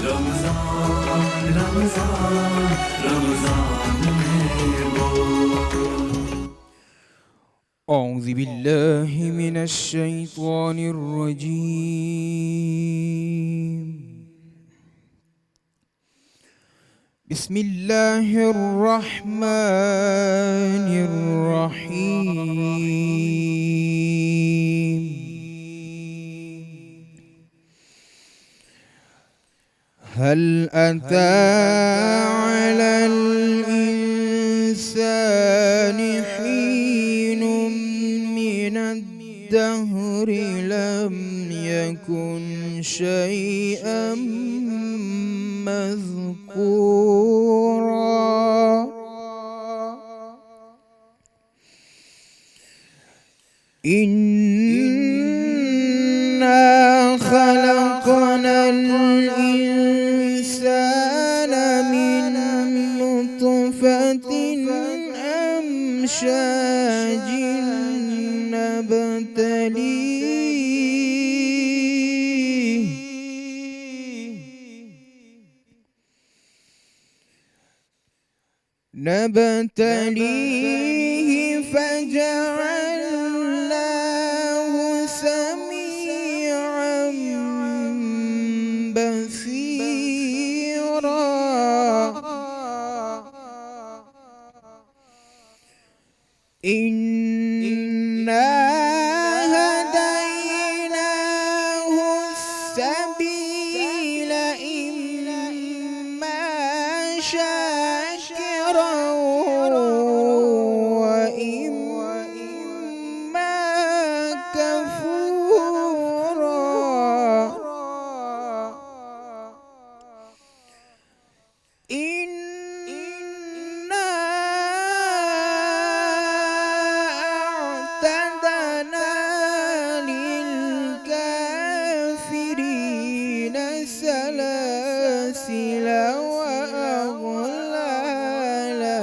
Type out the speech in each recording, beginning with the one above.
رمضان رمضان رمضان میں أعوذ بالله من الشيطان الرجيم. بسم الله الرحمن الرحيم. هل أتى على الإنسان حين من الدهر لم يكن شيئا مذكورا إنا خلقنا الإنسان من نطفة أمشاج نبتليه فجعلناه سميعا بصيرا إنا هديناه السبيل إما شاكرا وإما كفورا إنا أعتدنا للكافرين سلاسل وأغلالا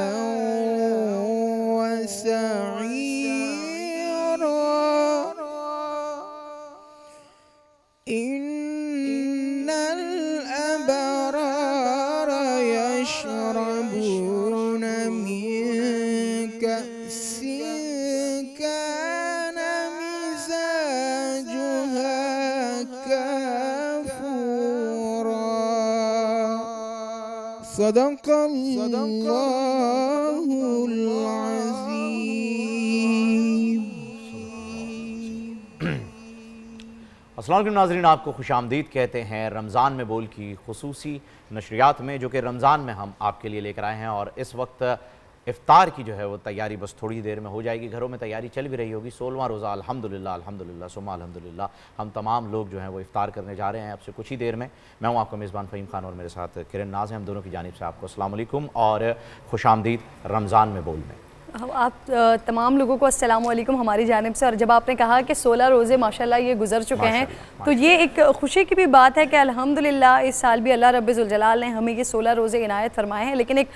وسعيرا إن الأبرار يشربون من كأس كان مزاجها كافورا صدق الله العظيم. السلام علیکم ناظرین، آپ کو خوش آمدید کہتے ہیں رمضان میں بول کی خصوصی نشریات میں، جو کہ رمضان میں ہم آپ کے لیے لے کر آئے ہیں. اور اس وقت افطار کی جو ہے وہ تیاری بس تھوڑی دیر میں ہو جائے گی. گھروں میں تیاری چل بھی رہی ہوگی. 16واں روزہ الحمدللہ ثم الحمدللہ ہم تمام لوگ جو ہیں وہ افطار کرنے جا رہے ہیں اب سے کچھ ہی دیر میں. میں ہوں آپ کا میزبان فہیم خان اور میرے ساتھ کرن ناز ہیں. ہم دونوں کی جانب سے آپ کو السلام علیکم اور خوش آمدید رمضان میں بول میں. آپ تمام لوگوں کو السلام علیکم ہماری جانب سے. اور جب آپ نے کہا کہ 16 روزے ماشاءاللہ یہ گزر چکے ہیں تو یہ ایک خوشی کی بھی بات ہے کہ الحمدللہ اس سال بھی اللہ رب ذوالجلال نے ہمیں یہ 16 روزے عنایت فرمائے ہیں. لیکن ایک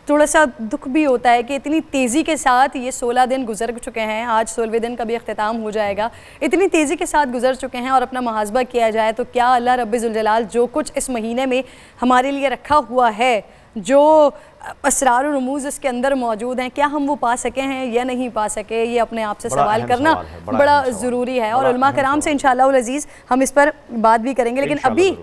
تھوڑا سا دکھ بھی ہوتا ہے کہ اتنی تیزی کے ساتھ یہ 16 دن گزر چکے ہیں. آج 16ویں دن کا بھی اختتام ہو جائے گا. اتنی تیزی کے ساتھ گزر چکے ہیں اور اپنا محاسبہ کیا جائے تو کیا اللہ رب ذوالجلال جو کچھ اس مہینے میں ہمارے لیے رکھا ہوا ہے، جو اسرار و رموز اس کے اندر موجود ہیں، کیا ہم وہ پا سکے ہیں یا نہیں پا سکے؟ یہ اپنے آپ سے سوال کرنا بڑا ضروری ہے. اور علماء کرام سے انشاءاللہ العزیز ہم اس پر بات بھی کریں گے. لیکن ابھی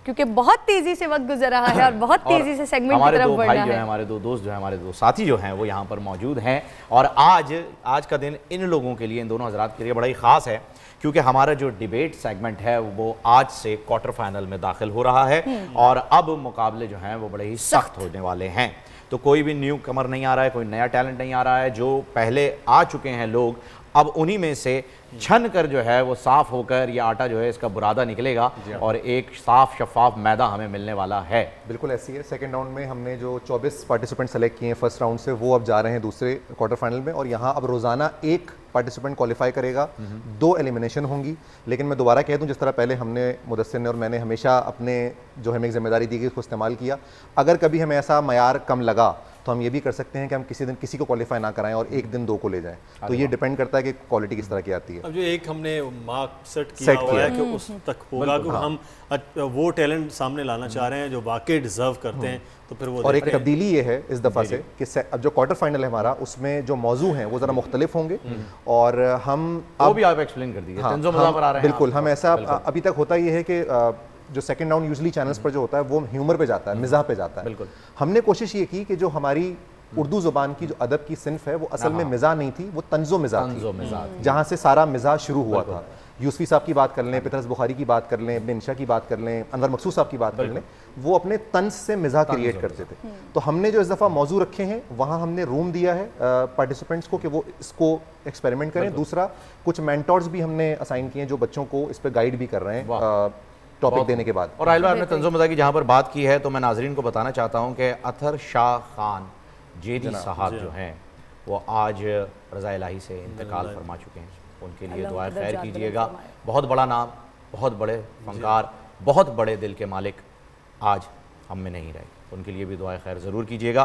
کیونکہ بہت تیزی سے وقت گزر رہا ہے اور بہت تیزی سے سیگمنٹ کی طرف بڑھ رہا ہے. ہمارے دو دوست جو ہیں، ہمارے دو ساتھی جو ہیں وہ یہاں پر موجود ہیں. اور آج کا دن ان لوگوں کے لیے، ان دونوں حضرات کے لیے بڑا ہی خاص ہے کیونکہ ہمارا جو ڈیبیٹ سیگمنٹ ہے وہ آج سے کوارٹر فائنل میں داخل ہو رہا ہے. اور اب مقابلے جو ہیں وہ بڑے ہی سخت ہونے والے ہیں. تو کوئی بھی نیو کمر نہیں آ رہا ہے، کوئی نیا ٹیلنٹ نہیں آ رہا ہے. جو پہلے آ چکے ہیں لوگ اب انہی میں سے چھن کر جو ہے وہ صاف ہو کر یہ آٹا جو ہے اس کا برادہ نکلے گا اور ایک صاف شفاف میدہ ہمیں ملنے والا ہے. بالکل ایسی ہے. سیکنڈ راؤنڈ میں ہم نے جو 24 پارٹیسپینٹ سلیکٹ کیے ہیں فرسٹ راؤنڈ سے، وہ اب جا رہے ہیں دوسرے کوارٹر فائنل میں. اور یہاں اب روزانہ ایک پارٹیسپینٹ کوالیفائی کرے گا، 2 ایلیمنیشن ہوں گی. لیکن میں دوبارہ کہہ دوں، جس طرح پہلے ہم نے مدثر نے اور میں نے ہمیشہ اپنے جو ہمیں ایک ذمہ داری دی گئی اس کو استعمال کیا. اگر کبھی ہمیں ایسا معیار کم لگا تو ہم یہ بھی کر سکتے ہیں کہ ہم کسی دن کسی کو کوالیفائی نہ کرائیں اور ایک دن 2 کو لے جائیں. تو یہ ڈیپینڈ کرتا ہے کہ کوالٹی کس طرح کی آتی ہے. اب جو ایک ہم نے مارک سیٹ کیا ہوا ہے کہ اس تک ہوگا کہ ہم وہ ٹیلنٹ سامنے لانا چاہ رہے ہیں جو واقعی ڈیزرو کرتے ہیں, تو پھر وہ اور ایک تبدیلی یہ ہے اس دفعہ سے کہ اب جو کوارٹر فائنل ہے ہمارا, اس میں جو موضوع ہیں وہ ذرا مختلف ہوں گے, اور ہم وہ بھی آپ ایکسپلین کر دیجیے. تنزو مزاح پر آ رہے ہیں بالکل. ہم ایسا ابھی تک ہوتا یہ ہے کہ جو سیکنڈ راؤنڈ یوزلی چینلز پر جو ہوتا ہے وہ ہیومر پہ جاتا ہے, مزاح پہ جاتا ہے. بالکل. ہم نے کوشش یہ کی کہ جو ہماری اردو زبان کی جو ادب کی صنف ہے وہ اصل میں مزاح نہیں تھی, وہ طنز و مزاح تھی, جہاں سے سارا مزاح شروع ہوا تھا. یوسفی صاحب کی بات کر لیں, پطرس بخاری کی بات کر لیں, ابن انشا کی بات کر لیں, انور مقصود صاحب کی بات کر لیں, وہ اپنے طنز سے مزاح کریٹ کرتے تھے. تو ہم نے جو اس دفعہ موضوع رکھے ہیں وہاں ہم نے روم دیا ہے پارٹیسپینٹس کو کہ وہ اس کو ایکسپیریمنٹ کریں. دوسرا, کچھ مینٹورز بھی ہم نے اسائن کیے ہیں جو بچوں کو اس پہ گائیڈ بھی کر رہے ہیں ٹاپک دینے کے بعد. اور عائل بھائی, آپ نے طنز و مزاح کی جہاں پر بات کی ہے تو میں ناظرین کو بتانا چاہتا ہوں کہ اطہر شاہ خان جیدی صاحب جو ہیں وہ آج رضا الہی سے انتقال فرما چکے ہیں. ان کے لیے دعائے خیر کیجئے گا. بہت بڑا نام, بہت بڑے فنکار, بہت بڑے دل کے مالک آج ہم میں نہیں رہے. ان کے لیے بھی دعائے خیر ضرور کیجئے گا.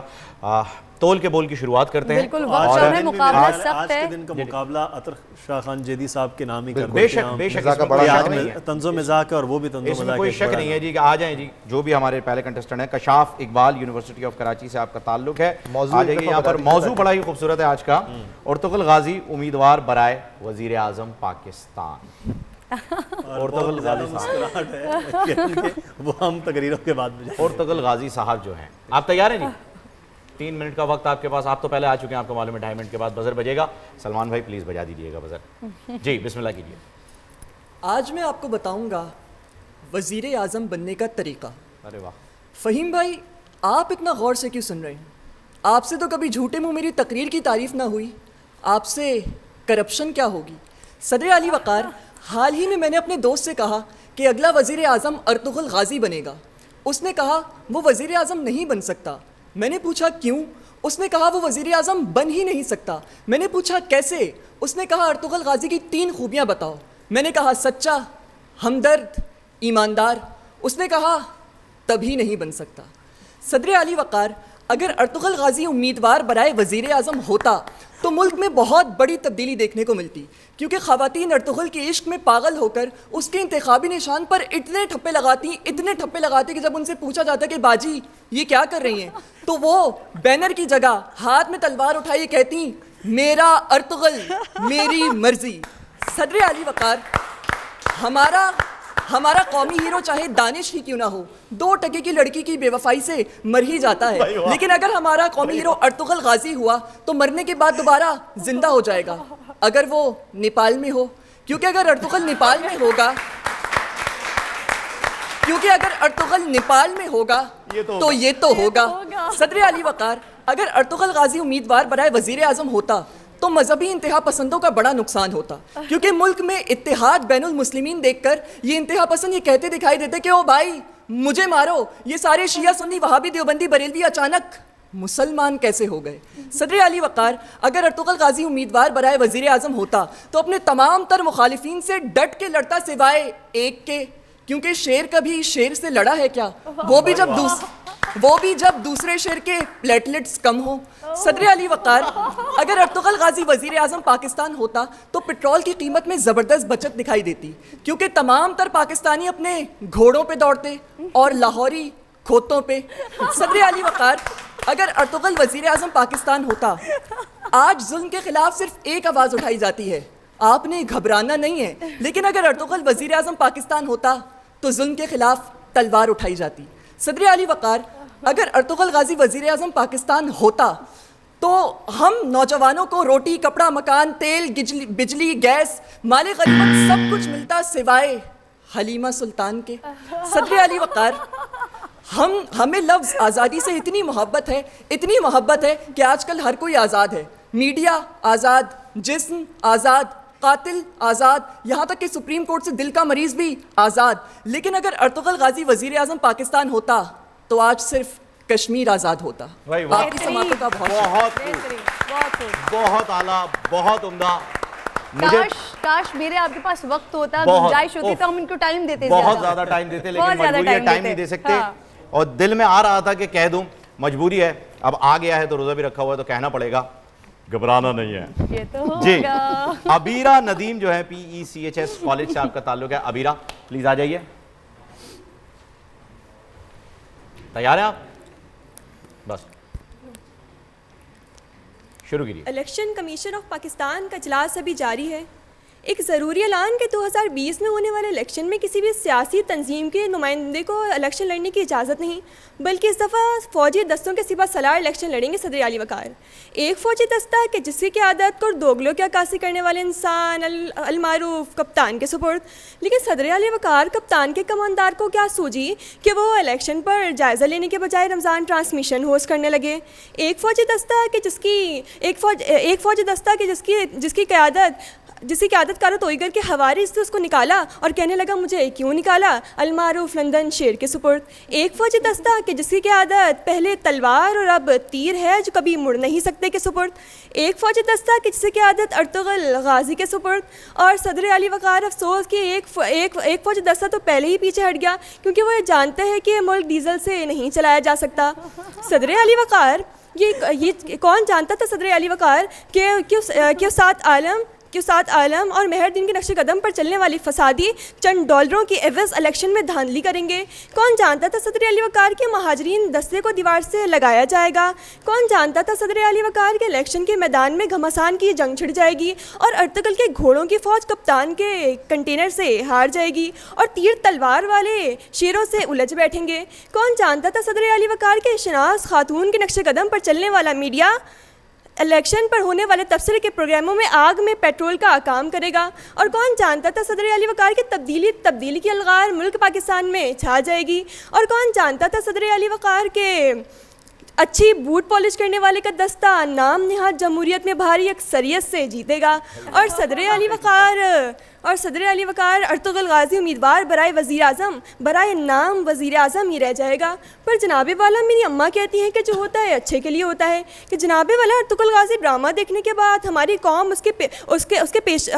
تول کے بول کی شروعات کرتے ہیں. بالکل, وقت کم ہے, مقابلہ سخت آج ہے. کے دن کا مقابلہ اطہر شاہ خان جیدی صاحب کے نام ہی کر بے شک بے شک, کا بڑا شک نہیں دیتے. طنز و مزاح کا اور وہ بھی طنز و اس میں مزاح کوئی شک نہیں ہے جی کہ آ جائیں جی. جو بھی ہمارے پہلے کنٹسٹنٹ ہیں, کشاف اقبال, یونیورسٹی آف کراچی سے آپ کا تعلق ہے. آ جائیے یہاں پر. موضوع بڑا ہی خوبصورت ہے آج کا, ارطغرل غازی امیدوار برائے وزیر اعظم پاکستان. ارطغرل غازی مسکراہٹ ہے وہ ہم تقریروں کے بعد میں. ارطغرل غازی صاحب جو ہیں, آپ تیار ہیں جی؟ 3 منٹ کا وقت آپ کے پاس. آپ تو پہلے آ چکے ہیں, آپ کو معلوم ہے 2.5 منٹ کے بعد بزر بجے گا. سلمان بھائی پلیز بجا دیجیے گا بزر. جی بسم اللہ کیجیے. آج میں آپ کو بتاؤں گا وزیر اعظم بننے کا طریقہ. ارے واہ. فہیم بھائی, آپ اتنا غور سے کیوں سن رہے ہیں؟ آپ سے تو کبھی جھوٹے منہ میری تقریر کی تعریف نہ ہوئی, آپ سے کرپشن کیا ہوگی؟ صدر علی وقار, حال ہی میں نے اپنے دوست سے کہا کہ اگلا وزیر اعظم ارطغرل غازی بنے گا. اس نے کہا وہ وزیر اعظم نہیں بن سکتا. میں نے پوچھا کیوں؟ اس نے کہا وہ وزیر اعظم بن ہی نہیں سکتا. میں نے پوچھا کیسے؟ اس نے کہا ارطغرل غازی کی 3 خوبیاں بتاؤ. میں نے کہا سچا, ہمدرد, ایماندار. اس نے کہا تبھی نہیں بن سکتا. صدر علی وقار, اگر ارطغرل غازی امیدوار برائے وزیر اعظم ہوتا تو ملک میں بہت بڑی تبدیلی دیکھنے کو ملتی, کیونکہ خواتین ارطغرل کے عشق میں پاگل ہو کر اس کے انتخابی نشان پر اتنے ٹھپے لگاتی کہ جب ان سے پوچھا جاتا کہ باجی یہ کیا کر رہی ہیں, تو وہ بینر کی جگہ ہاتھ میں تلوار اٹھائے کہتی میرا ارطغرل میری مرضی. صدر علی وقار, ہمارا قومی ہیرو چاہے دانش ہی کیوں نہ ہو, 2 ٹکے کی لڑکی کی بے وفائی سے مر ہی جاتا ہے, لیکن اگر ہمارا قومی ہیرو ارطغرل غازی ہوا تو مرنے کے بعد دوبارہ زندہ ہو جائے گا, اگر وہ نیپال میں ہو. کیونکہ اگر ارطغرل نیپال میں ہوگا تو یہ تو ہوگا. صدر علی وقار, اگر ارطغرل غازی امیدوار برائے وزیر اعظم ہوتا تو مذہبی انتہا پسندوں کا بڑا نقصان ہوتا, کیونکہ ملک میں اتحاد بین المسلمین دیکھ کر یہ انتہا پسند یہ کہتے دکھائی دیتے کہ او بھائی مجھے مارو, یہ سارے شیعہ سنی وہابی دیوبندی بریلوی اچانک مسلمان کیسے ہو گئے. صدر علی وقار, اگر ارطغرل غازی امیدوار برائے وزیر اعظم ہوتا تو اپنے تمام تر مخالفین سے ڈٹ کے لڑتا سوائے ایک کے, کیونکہ شیر کبھی شیر سے لڑا ہے کیا, وہ بھی جب دوسرے شیر کے پلیٹلیٹس کم ہوں. صدر علی وقار, اگر ارطغرل غازی وزیر اعظم پاکستان ہوتا تو پٹرول کی قیمت میں زبردست بچت دکھائی دیتی, کیونکہ تمام تر پاکستانی اپنے گھوڑوں پہ دوڑتے اور لاہوری کھوتوں پہ. صدر علی وقار, اگر ارطغرل وزیر اعظم پاکستان ہوتا, آج ظلم کے خلاف صرف ایک آواز اٹھائی جاتی ہے, آپ نے گھبرانا نہیں ہے, لیکن اگر ارطغرل وزیر اعظم پاکستان ہوتا تو ظلم کے خلاف تلوار اٹھائی جاتی. صدر علی وقار, اگر ارطغرل غازی وزیر اعظم پاکستان ہوتا تو ہم نوجوانوں کو روٹی, کپڑا, مکان, تیل, بجلی, گیس, مال غنیمت سب کچھ ملتا سوائے حلیمہ سلطان کے. صدر علی وقار, ہمیں لفظ آزادی سے اتنی محبت ہے کہ آج کل ہر کوئی آزاد ہے. میڈیا آزاد, جسم آزاد, قاتل آزاد, یہاں تک کہ سپریم کورٹ سے دل کا مریض بھی آزاد. لیکن اگر ارطغرل غازی وزیر اعظم پاکستان ہوتا تو آج صرف کشمیر آزاد ہوتا. آپ کی سماعتوں کا بہت اعلیٰ, بہت عمدہ. کاش میرے آپ کے پاس وقت ہوتا, گنجائش ہوتی تو ہم ان کو ٹائم دیتے, بہت زیادہ ٹائم دیتے, لیکن مجبوری ہے ٹائم نہیں دے سکتے. اور دل میں آ رہا تھا کہ کہہ دوں مجبوری ہے, اب آ گیا ہے تو روزہ بھی رکھا ہوا ہے تو کہنا پڑے گا, گھبرانا نہیں ہے. یہ تو جی ہوگا. عبیرہ ندیم جو ہے PECHS کالج سے آپ کا تعلق ہے. عبیرہ پلیز آ جائیے. تیار ہیں آپ؟ بس شروع کیجیے. الیکشن کمیشن آف پاکستان کا اجلاس ابھی جاری ہے. ایک ضروری اعلان کہ 2020 میں ہونے والے الیکشن میں کسی بھی سیاسی تنظیم کے نمائندے کو الیکشن لڑنے کی اجازت نہیں, بلکہ اس دفعہ فوجی دستوں کے سپہ سالار الیکشن لڑیں گے صدر علی وقار. ایک فوجی دستہ کہ جس کی قیادت کو دوگلوں کی عکاسی کرنے والے انسان المعروف کپتان کے سپرد. لیکن صدر علی وقار کپتان کے کماندار کو کیا سوجی کہ وہ الیکشن پر جائزہ لینے کے بجائے رمضان ٹرانسمیشن ہوسٹ کرنے لگے. ایک فوجی دستہ کہ جس کی قیادت کارت اوئیگر کے حوارث سے اس کو نکالا اور کہنے لگا مجھے کیوں نکالا, المعروف لندن شیر کے سپرد. ایک فوجی دستہ کہ جس کی قیادت پہلے تلوار اور اب تیر ہے جو کبھی مڑ نہیں سکتے کے سپرد. ایک فوجی دستہ کہ جس کی قیادت ارطغرل غازی کے سپرد. اور صدر علی وقار افسوس کہ ایک فوجی دستہ تو پہلے ہی پیچھے ہٹ گیا کیونکہ وہ یہ جانتے ہیں کہ ملک ڈیزل سے نہیں چلایا جا سکتا. صدر علی وقار یہ کون جانتا تھا صدر علی وقار کہ سات عالم اور مہر دین کے نقش قدم پر چلنے والی فسادی چند ڈالروں کی عوض الیکشن میں دھاندلی کریں گے. کون جانتا تھا صدر علی وقار کے مہاجرین دستے کو دیوار سے لگایا جائے گا. کون جانتا تھا صدر علی وقار کے الیکشن کے میدان میں گھمسان کی جنگ چھڑ جائے گی اور ارطغرل کے گھوڑوں کی فوج کپتان کے کنٹینر سے ہار جائے گی اور تیر تلوار والے شیروں سے الجھ بیٹھیں گے. کون جانتا تھا صدر علی وقار کے شناس خاتون کے نقش قدم پر چلنے والا میڈیا الیکشن پر ہونے والے تبصرے کے پروگراموں میں آگ میں پیٹرول کا کام کرے گا. اور کون جانتا تھا صدر علی وقار کی تبدیلی کی الغار ملک پاکستان میں چھا جائے گی. اور کون جانتا تھا صدر علی وقار کے اچھی بوٹ پالش کرنے والے کا دستہ نام نہاد جمہوریت میں بھاری اکثریت سے جیتے گا. اور صدر علی وقار ارطغرل غازی امیدوار برائے نام وزیر اعظم ہی رہ جائے گا. پر جناب والا میری اماں کہتی ہیں کہ جو ہوتا ہے اچھے کے لیے ہوتا ہے, کہ جناب والا ارطغرل غازی ڈرامہ دیکھنے کے بعد ہماری قوم اس کے پیش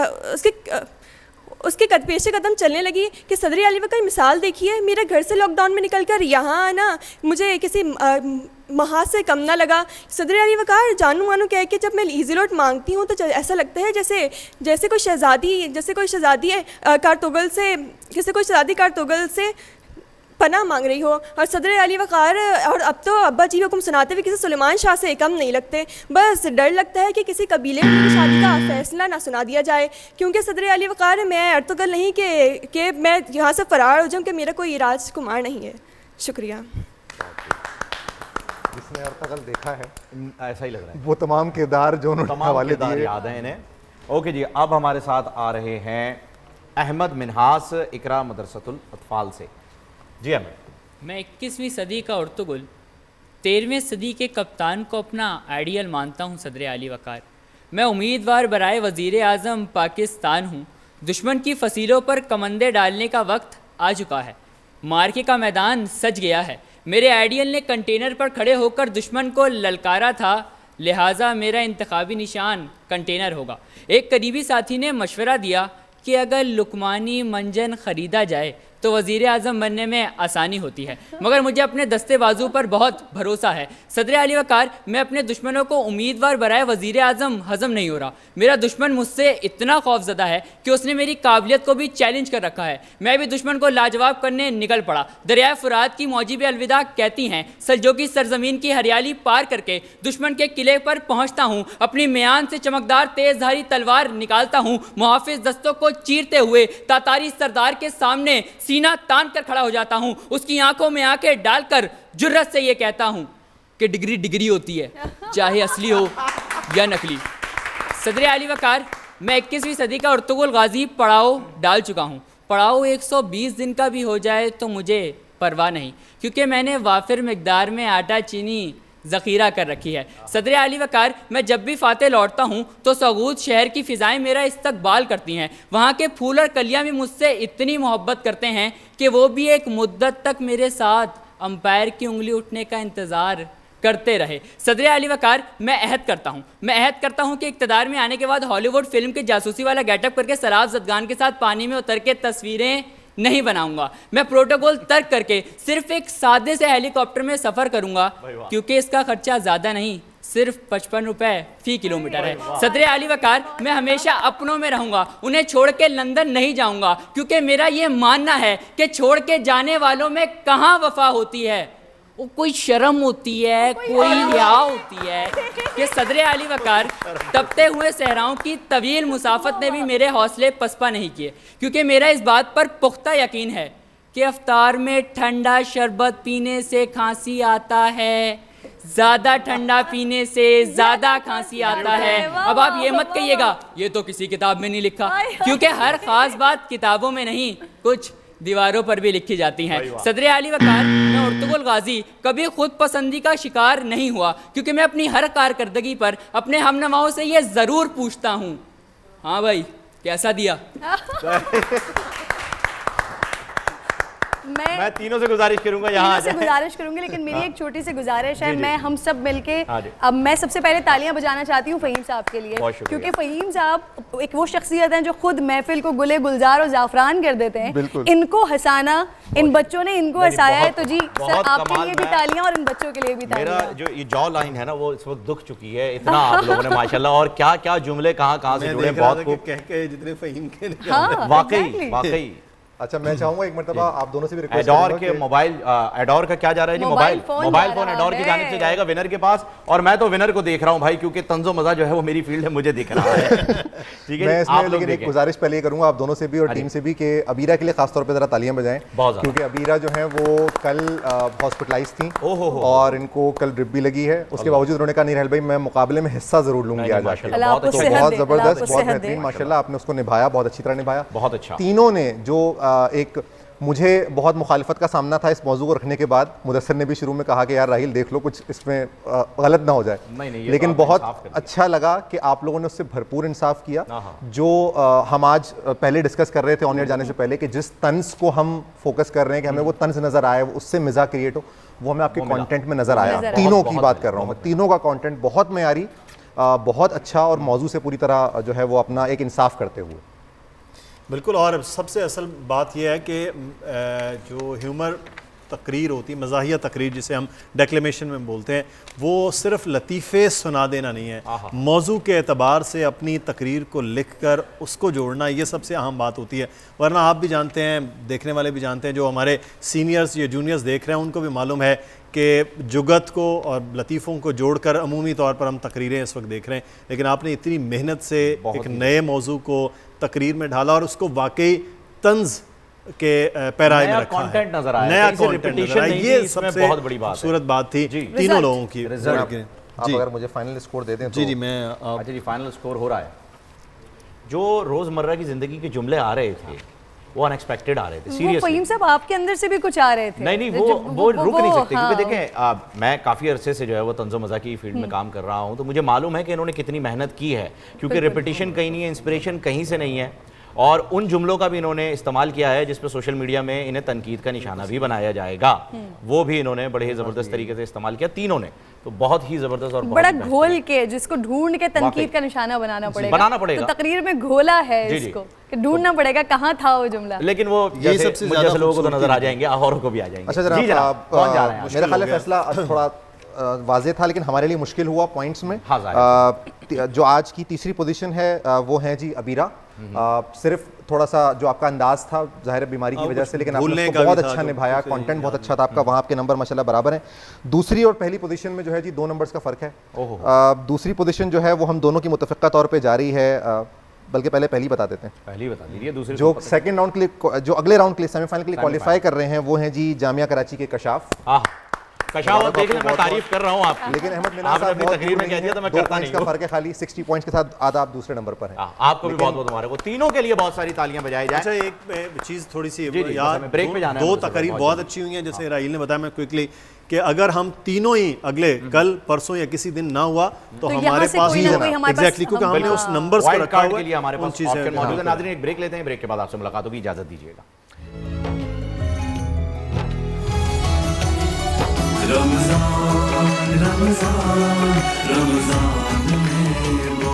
قدم چلنے لگی کہ صدر علی وقار مثال دیکھیے, میرے گھر سے لاک ڈاؤن میں نکل کر یہاں آنا مجھے کسی محاذ سے کم نہ لگا. صدر علی وقار جانو مانو کہہ کے جب میں ایزی لوٹ مانگتی ہوں تو ایسا لگتا ہے جیسے کوئی شہزادی کارتوگل سے پناہ مانگ رہی ہو. اور صدر علی وقار اور اب تو ابا جی حکم سناتے ہوئے کسی سلیمان شاہ سے کم نہیں لگتے. بس ڈر لگتا ہے کہ کسی قبیلے میں میری شادی کا فیصلہ نہ سنا دیا جائے, کیونکہ صدر علی وقار میں ارطغرل نہیں کہ میں یہاں سے فرار ہو جاؤں کہ میرا کوئی راج کمار نہیں ہے. شکریہ. جس نے ارطغرل دیکھا ہے ایسا ہی لگ رہا ہے, وہ تمام کردار جو انہوں نے حوالے دیے یاد ہیں انہیں. اوکے جی, اب ہمارے ساتھ آ رہے ہیں احمد منہاس اقرا مدرسۃ الاطفال سے. جی احمد. میں 21ویں صدی کا ارطغرل 13ویں صدی کے کپتان کو اپنا آئیڈیل مانتا ہوں صدر علی وقار. میں امیدوار برائے وزیر اعظم پاکستان ہوں. دشمن کی فصیلوں پر کمندے ڈالنے کا وقت آ چکا ہے. مارکے کا میدان سج گیا ہے. میرے آئیڈیل نے کنٹینر پر کھڑے ہو کر دشمن کو للکارا تھا, لہٰذا میرا انتخابی نشان کنٹینر ہوگا. ایک قریبی ساتھی نے مشورہ دیا کہ اگر لقمانی منجن خریدا جائے تو وزیر اعظم بننے میں آسانی ہوتی ہے, مگر مجھے اپنے دستے بازو پر بہت بھروسہ ہے. صدر علی وقار, میں اپنے دشمنوں کو امیدوار برائے وزیر اعظم ہضم نہیں ہو رہا. میرا دشمن مجھ سے اتنا خوف زدہ ہے کہ اس نے میری قابلیت کو بھی چیلنج کر رکھا ہے. میں بھی دشمن کو لاجواب کرنے نکل پڑا. دریائے فرات کی موجب الوداع کہتی ہیں, سلجوقی سرزمین کی ہریالی پار کر کے دشمن کے قلعے پر پہنچتا ہوں. اپنی میان سے چمکدار تیز دھاری تلوار نکالتا ہوں. محافظ دستوں کو چیرتے ہوئے تاتاری سردار کے سامنے سینہ تان کر کھڑا ہو جاتا ہوں. اس کی آنکھوں میں آنکھیں ڈال کر جرأت سے یہ کہتا ہوں کہ ڈگری ہوتی ہے, چاہے اصلی ہو یا نقلی. صدر علی وقار, میں 21ویں صدی کا ارطغرل غازی پڑاؤ ڈال چکا ہوں. پڑاؤ 120 دن کا بھی ہو جائے تو مجھے پرواہ نہیں, کیونکہ میں نے وافر مقدار میں آٹا چینی ذخیرہ کر رکھی ہے. صدر علی وقار, میں جب بھی فاتح لوٹتا ہوں تو سغوت شہر کی فضائیں میرا استقبال کرتی ہیں. وہاں کے پھول اور کلیاں بھی مجھ سے اتنی محبت کرتے ہیں کہ وہ بھی ایک مدت تک میرے ساتھ امپائر کی انگلی اٹھنے کا انتظار کرتے رہے. صدر علی وقار, میں عہد کرتا ہوں کہ اقتدار میں آنے کے بعد ہالی ووڈ فلم کے جاسوسی والا گیٹ اپ کر کے سراج زدگان کے ساتھ پانی میں اتر کے تصویریں نہیں بناؤں گا. میں پروٹوکول ترک کر کے صرف ایک سادے سے ہیلی کاپٹر میں سفر کروں گا کیونکہ اس کا خرچہ زیادہ نہیں, صرف 55 روپے فی کلومیٹر ہے. صدر اعلی وقار, میں ہمیشہ اپنوں میں رہوں گا, انہیں چھوڑ کے لندن نہیں جاؤں گا کیونکہ میرا یہ ماننا ہے کہ چھوڑ کے جانے والوں میں کہاں وفا ہوتی ہے, کوئی شرم ہوتی ہے, کوئی حیا ہوتی ہے. کہ صدر اعلی وقار, تپتے ہوئے صحراؤں کی طویل مسافت نے بھی میرے حوصلے پسپا نہیں کیے کیونکہ میرا اس بات پر پختہ یقین ہے کہ افطار میں ٹھنڈا شربت پینے سے کھانسی آتا ہے, زیادہ ٹھنڈا پینے سے زیادہ کھانسی آتا ہے. اب آپ یہ مت کہیے گا یہ تو کسی کتاب میں نہیں لکھا, کیونکہ ہر خاص بات کتابوں میں نہیں, کچھ دیواروں پر بھی لکھی جاتی ہیں. صدر اعلی وقار, میں ارطغرل غازی کبھی خود پسندی کا شکار نہیں ہوا کیونکہ میں اپنی ہر کارکردگی پر اپنے ہم نواؤں سے یہ ضرور پوچھتا ہوں, ہاں بھائی کیسا دیا. میں تینوں سے گزارش کروں گا یہاں سے گزارش کروں گی, لیکن میری ایک چھوٹی سی گزارش ہے, میں ہم سب مل کے اب میں سب سے پہلے تالیاں بجانا چاہتی ہوں فہیم صاحب کے لیے, کیونکہ فہیم صاحب ایک وہ شخصیت ہیں جو خود محفل کو گلے گلزار اور زعفران کر دیتے ہیں. ان کو ہنسانا, ان بچوں نے ان کو ہنسایا ہے, تو جی سر آپ کے لیے بھی تالیاں اور ان بچوں کے لیے بھی تالیاں. میرا جو یہ جو لائن ہے نا وہ اس وقت دکھ چکی ہے اتنا آپ لوگوں نے ماشاءاللہ, اور کیا کیا جملے کہاں سے جڑے, بہت خوب کہہ کے جتنے فہیم کے واقعی. اچھا میں چاہوں گا ایک مرتبہ آپ دونوں سے بھی ریکویسٹ ایڈور کے موبائل, ایڈور کا کیا جا رہا ہے جی, موبائل فون ایڈور کی جانب سے جائے گا ونر کے پاس, اور میں تو ونر کو دیکھ رہا ہوں بھائی کیونکہ طنز و مزہ جو ہے وہ میری فیلڈ ہے, مجھے دکھ رہا ہے. ٹھیک ہے, میں اس میں لیکن ایک گزارش پہلے یہ کروں گا آپ دونوں سے بھی اور ٹیم سے بھی کہ ابیرا کے لیے خاص طور پہ ذرا تالیاں بجائیں, کیونکہ ابیرا جو ہیں وہ کل ہاسپٹلائز تھیں اور ان کو کل ڈرپ بھی لگی ہے. اس کے باوجود انہوں نے کہا نہیں بھائی میں مقابلے میں حصہ ضرور لوں گی آج, بہت زبردست, بہت بہترین ماشاءاللہ آپ نے اس کو نبھایا, بہت اچھی طرح نبھایا. بہت اچھا. تینوں نے جو ایک مجھے بہت مخالفت کا سامنا تھا اس موضوع کو رکھنے کے بعد, مدثر نے بھی شروع میں کہا کہ یار راہیل دیکھ لو کچھ اس میں غلط نہ ہو جائے, لیکن بہت اچھا لگا کہ آپ لوگوں نے اس سے بھرپور انصاف کیا. جو ہم آج پہلے ڈسکس کر رہے تھے آن ایئر جانے سے پہلے کہ جس طنز کو ہم فوکس کر رہے ہیں کہ ہمیں وہ طنز نظر آئے, اس سے مزاح کریٹ ہو, وہ ہمیں آپ کے کانٹینٹ میں نظر آیا. تینوں کی بات کر رہا ہوں میں, تینوں کا کانٹینٹ بہت معیاری, بہت اچھا اور موضوع سے پوری طرح جو ہے وہ اپنا ایک انصاف کرتے ہوئے. بالکل. اور سب سے اصل بات یہ ہے کہ جو ہیومر تقریر ہوتی ہے, مزاحیہ تقریر جسے ہم ڈیکلیمیشن میں بولتے ہیں, وہ صرف لطیفے سنا دینا نہیں ہے, موضوع کے اعتبار سے اپنی تقریر کو لکھ کر اس کو جوڑنا, یہ سب سے اہم بات ہوتی ہے. ورنہ آپ بھی جانتے ہیں, دیکھنے والے بھی جانتے ہیں, جو ہمارے سینئرز یا جونیئرز دیکھ رہے ہیں ان کو بھی معلوم ہے کہ جگت کو اور لطیفوں کو جوڑ کر عمومی طور پر ہم تقریریں اس وقت دیکھ رہے ہیں, لیکن آپ نے اتنی محنت سے ایک نئے موضوع کو تقریر میں ڈھالا اور اس کو واقعی طنز کے پیرائے میں رکھا ہے, نیا کانٹینٹ نظر آیا. یہ سب سے خوبصورت بات تھی تینوں لوگوں کی. آپ اگر مجھے فائنل اسکور دے دیں. جی میں اچھا جی فائنل اسکور ہو رہا ہے. جو روزمرہ کی زندگی کے جملے آ رہے تھے وہ ان ایکسپیکٹڈ آ رہے تھے. سیریسلی فہیم صاحب آپ کے اندر سے بھی کچھ آ رہے تھے. نہیں وہ رک نہیں سکتے, کیونکہ دیکھیں میں کافی عرصے سے جو ہے وہ طنز و مزاح کی فیلڈ میں کام کر رہا ہوں, تو مجھے معلوم ہے کہ انہوں نے کتنی محنت کی ہے, کیونکہ ریپیٹیشن کہیں نہیں ہے, انسپریشن کہیں سے نہیں ہے, اور ان جملوں کا بھی انہوں نے استعمال کیا ہے جس پہ سوشل میڈیا میں انہیں تنقید کا نشانہ بھی بنایا جائے گا, وہ بھی انہوں نے بڑے ہی زبردست طریقے سے استعمال کیا تینوں نے, تو بہت ہی زبردست اور بڑا گھول کے جس کو ڈھونڈ کے تنقید کا نشانہ بنانا پڑے گا. تو تقریر میں گھولا ہے اس کو کہ ڈھونڈنا پڑے گا کہاں تھا وہ جملہ, لیکن وہ جیسے لوگوں کو تو نظر آ جائیں گے, اوروں کو بھی آ جائیں گے. اچھا جناب, میرا خیال ہے فیصلہ تھوڑا واضح تھا لیکن ہمارے لیے مشکل ہوا پوائنٹس میں. جو آج کی تیسری پوزیشن ہے وہ ہیں جی ابیرا. صرف تھوڑا سا جو آپ کا انداز تھا ظاہر بیماری کی وجہ سے, لیکن آپ نے اس کو بہت اچھا نبھایا, کانٹینٹ بہت اچھا تھا آپ کا, وہاں آپ کے نمبر ماشاءاللہ برابر ہیں. دوسری اور پہلی پوزیشن میں جو ہے جی 2 نمبرز کا فرق ہے. دوسری پوزیشن جو ہے وہ ہم دونوں کی متفقہ طور پہ جاری ہے, بلکہ پہلی بتا دیتے ہیں. پہلی بتا دیجیے. دوسری جو سیکنڈ راؤنڈ کے لیے, جو اگلے راؤنڈ کے لیے سیمی فائنل کے لیے کوالیفائی کر رہے ہیں وہ ہیں جی جامعہ کراچی کے کشاف. کشاوت دیکھ لیں, میں تعریف کر رہا ہوں آپ کی, لیکن احمد منان صاحب بہت تقریر میں کہہ دیا تو میں کرتا نہیں. 2 پوائنٹس کا فرق ہے خالی, 60 پوائنٹس کے ساتھ آدھا آپ دوسرے نمبر پر ہیں. آپ کو بھی بہت بہت مبارک ہو, تینوں کے لیے بہت ساری تالیاں بجائی جائیں. اچھا ایک چیز تھوڑی سی یاد, بریک پہ جانا ہے. 2 تقریر بہت اچھی ہوئی ہیں, جیسے راہیل نے بتایا, میں کوئکلی کہ اگر ہم تینوں ہی اگلے کل پرسوں یا کسی دن نہ ہوا تو ہمارے پاس ایگزیکٹلی, کیونکہ ہم نے اس نمبرز کو رکھا ہوا ہے, ہمارے پاس آپشن موجود ہے. ناظرین ایک بریک لیتے ہیں, بریک کے بعد آپ سے ملاقات ہوگی, اجازت دیجیے گا. رمضان رمضان رمضان میں وہ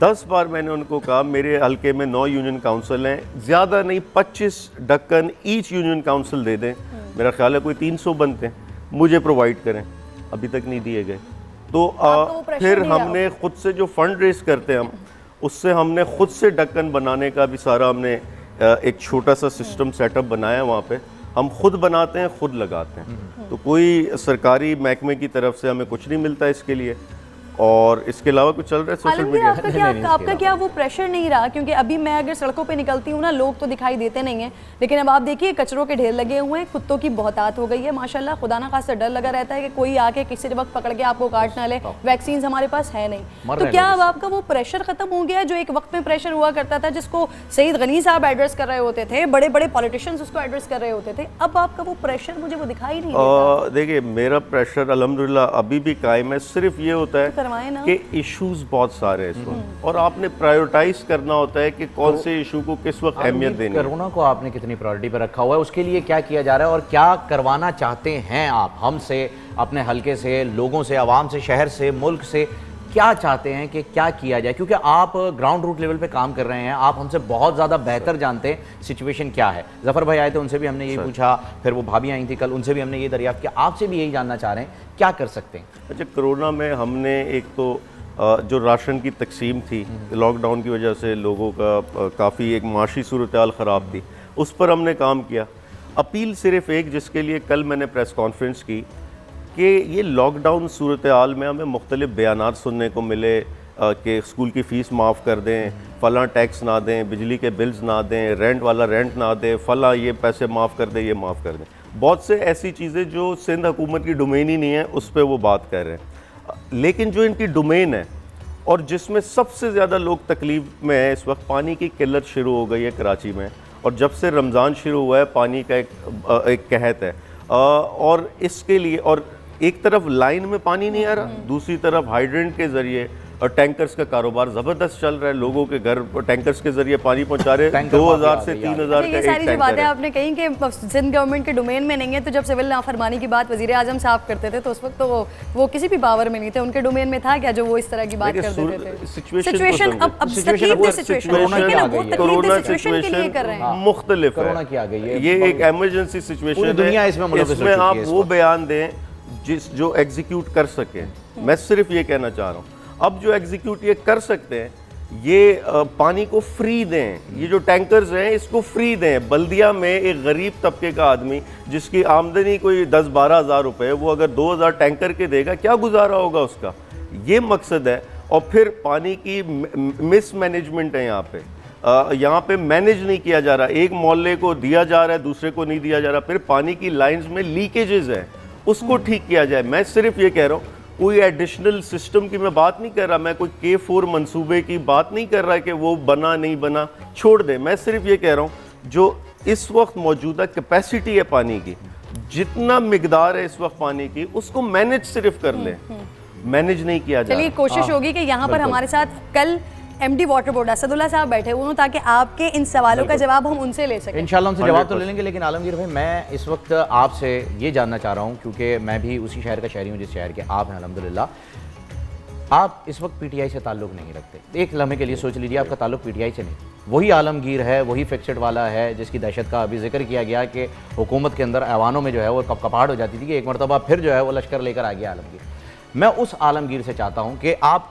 10 بار میں نے ان کو کہا میرے حلقے میں 9 یونین کاؤنسل ہیں, زیادہ نہیں 25 ڈکن ایچ یونین کاؤنسل دے دیں, میرا خیال ہے کوئی 300 بنتے ہیں, مجھے پرووائڈ کریں, ابھی تک نہیں دیے گئے. تو پھر ہم نے خود سے جو فنڈ ریز کرتے ہیں ہم, اس سے ہم نے خود سے ڈکن بنانے کا بھی سارا ہم نے ایک چھوٹا سا سسٹم سیٹ اپ بنایا ہے. وہاں پہ ہم خود بناتے ہیں, خود لگاتے ہیں, تو کوئی سرکاری محکمے کی طرف سے ہمیں کچھ نہیں ملتا اس کے لیے. اور اس کے علاوہ کچھ چل رہا ہے سوشل میڈیا. آپ کا کیا وہ پریشر نہیں رہا؟ کیونکہ ابھی میں اگر سڑکوں پہ نکلتی ہوں نا, لوگ تو دکھائی دیتے نہیں ہیں, لیکن اب آپ دیکھیے کچروں کے ڈھیر لگے ہوئے ہیں, کتوں کی بہتات ہو گئی ہے ماشاءاللہ. خدا نہ خاصا ڈر لگا رہتا ہے کہ کوئی آ کے کسی وقت پکڑ کے آپ کو کاٹ نہ لے. ویکسینز ہمارے پاس ہے نہیں, تو کیا اب آپ کا وہ پریشر ختم ہو گیا جو ایک وقت میں پریشر ہوا کرتا تھا, جس کو سعید غنی صاحب ایڈریس کر رہے ہوتے تھے, بڑے بڑے پولیٹیشنز اس کو ایڈریس کر رہے ہوتے تھے, اب آپ کا وہ پریشر مجھے وہ دکھائی نہیں دیتا؟ دیکھیے میرا پریشر الحمدللہ ابھی بھی قائم ہے, صرف یہ ہوتا ہے کہ ایشوز بہت سارے ہیں اس وقت, اور آپ نے پرائیورٹائز کرنا ہوتا ہے کہ کون سے ایشو کو کس وقت اہمیت دینی ہے. کرونا کو آپ نے کتنی پرائورٹی پہ رکھا ہوا ہے, اس کے لیے کیا کیا جا رہا ہے اور کیا کروانا چاہتے ہیں آپ ہم سے, اپنے حلقے سے, لوگوں سے, عوام سے, شہر سے, ملک سے, کیا چاہتے ہیں کہ کیا کیا جائے؟ کیونکہ آپ گراؤنڈ روٹ لیول پہ کام کر رہے ہیں, آپ ہم سے بہت زیادہ بہتر جانتے ہیں سچویشن کیا ہے. ظفر بھائی آئے تھے, ان سے بھی ہم نے یہی پوچھا, پھر وہ بھابھی آئی تھی کل, ان سے بھی ہم نے یہ دریافت کیا, آپ سے بھی یہی جاننا چاہ رہے ہیں کیا کر سکتے ہیں. اچھا, کرونا میں ہم نے ایک تو جو راشن کی تقسیم تھی, لاک ڈاؤن کی وجہ سے لوگوں کا کافی ایک معاشی صورتحال خراب تھی, اس پر ہم نے کام کیا. اپیل صرف ایک, جس کے لیے کل میں نے پریس کانفرنس کی, کہ یہ لاک ڈاؤن صورتحال میں ہمیں مختلف بیانات سننے کو ملے کہ اسکول کی فیس معاف کر دیں, فلاں ٹیکس نہ دیں, بجلی کے بلز نہ دیں, رینٹ والا رینٹ نہ دے, فلاں یہ پیسے معاف کر دیں, یہ معاف کر دیں. بہت سے ایسی چیزیں جو سندھ حکومت کی ڈومین ہی نہیں ہے, اس پہ وہ بات کر رہے ہیں. لیکن جو ان کی ڈومین ہے اور جس میں سب سے زیادہ لوگ تکلیف میں ہیں اس وقت, پانی کی قلت شروع ہو گئی ہے کراچی میں, اور جب سے رمضان شروع ہوا ہے پانی کا ایک قحط ہے. اور اس کے لیے, اور ایک طرف لائن میں پانی نہیں آ رہا, دوسری طرف ہائیڈرنٹ کے ذریعے اور ٹینکرز کا کاروبار زبردست چل رہا ہے, لوگوں کے گھر ٹینکرز کے ذریعے پانی پہنچا رہے ہیں, 2000 سے 3000 کا ایک ساری جو ٹینکر باتیں ہے. آپ نے کہیں کہ سندھ گورنمنٹ کے ڈومین میں نہیں ہے, تو جب سول نافرمانی کی بات وزیر اعظم صاحب کرتے تھے تو اس وقت تو وہ کسی بھی پاور میں نہیں تھے, ان کے ڈومین میں تھا کیا جو وہ اس طرح کی بات کر دیتے تھے؟ سچویشن اب سچویشن کے لیے کر رہے ہیں, مختلف ہے, یہ ایک ایمرجنسی سچویشن ہے, اس میں آپ وہ بیان دیں جو ایگزیکیوٹ کر سکیں. میں صرف یہ کہنا چاہ رہا ہوں, اب جو ایگزیکیوٹ یہ کر سکتے ہیں, یہ پانی کو فری دیں, یہ جو ٹینکرز ہیں اس کو فری دیں. بلدیہ میں ایک غریب طبقے کا آدمی جس کی آمدنی کوئی 10-12 ہزار روپے, وہ اگر 2000 ٹینکر کے دے گا, کیا گزارا ہوگا اس کا؟ یہ مقصد ہے. اور پھر پانی کی مس مینجمنٹ ہے یہاں پہ مینیج نہیں کیا جا رہا, ایک محلے کو دیا جا رہا ہے, دوسرے کو نہیں دیا جا رہا. پھر پانی کی لائنز میں لیکیجز ہیں, اس کو ٹھیک کیا جائے. میں صرف یہ کہہ رہا ہوں, کوئی ایڈیشنل سسٹم کی میں بات نہیں کر رہا, میں کوئی K4 منصوبے کی بات نہیں کر رہا کہ وہ بنا نہیں بنا, چھوڑ دیں. میں صرف یہ کہہ رہا ہوں جو اس وقت موجودہ کیپیسٹی ہے پانی کی, جتنا مقدار ہے اس وقت پانی کی, اس کو مینیج صرف کر لیں, مینیج نہیں کیا جا رہا. چلیے کوشش ہوگی کہ یہاں پر ہمارے ساتھ کل M D water board Asadullah صاحب بیٹھے ہوئے ہوں, تاکہ آپ کے ان سوالوں کا جواب ہم ان سے لے سکیں. انشاءاللہ ہم سے جواب تو لے لیں گے, لیکن عالمگیر بھائی میں اس وقت آپ سے یہ جاننا چاہ رہا ہوں, کیونکہ میں بھی اسی شہر کا شہری ہوں جس شہر کے آپ ہیں الحمدللہ. آپ اس وقت پی ٹی آئی سے تعلق نہیں رکھتے, ایک لمحے کے لیے سوچ لیجیے آپ کا تعلق پی ٹی آئی سے نہیں, وہی عالمگیر ہے, وہی فکسڈ والا ہے جس کی دہشت کا ابھی ذکر کیا گیا کہ حکومت کے اندر ایوانوں میں جو ہے وہ کپ کپاہٹ ہو جاتی تھی کہ ایک مرتبہ پھر جو ہے وہ لشکر لے کر آ گیا عالمگیر. میں اس عالمگیر سے چاہتا ہوں کہ آپ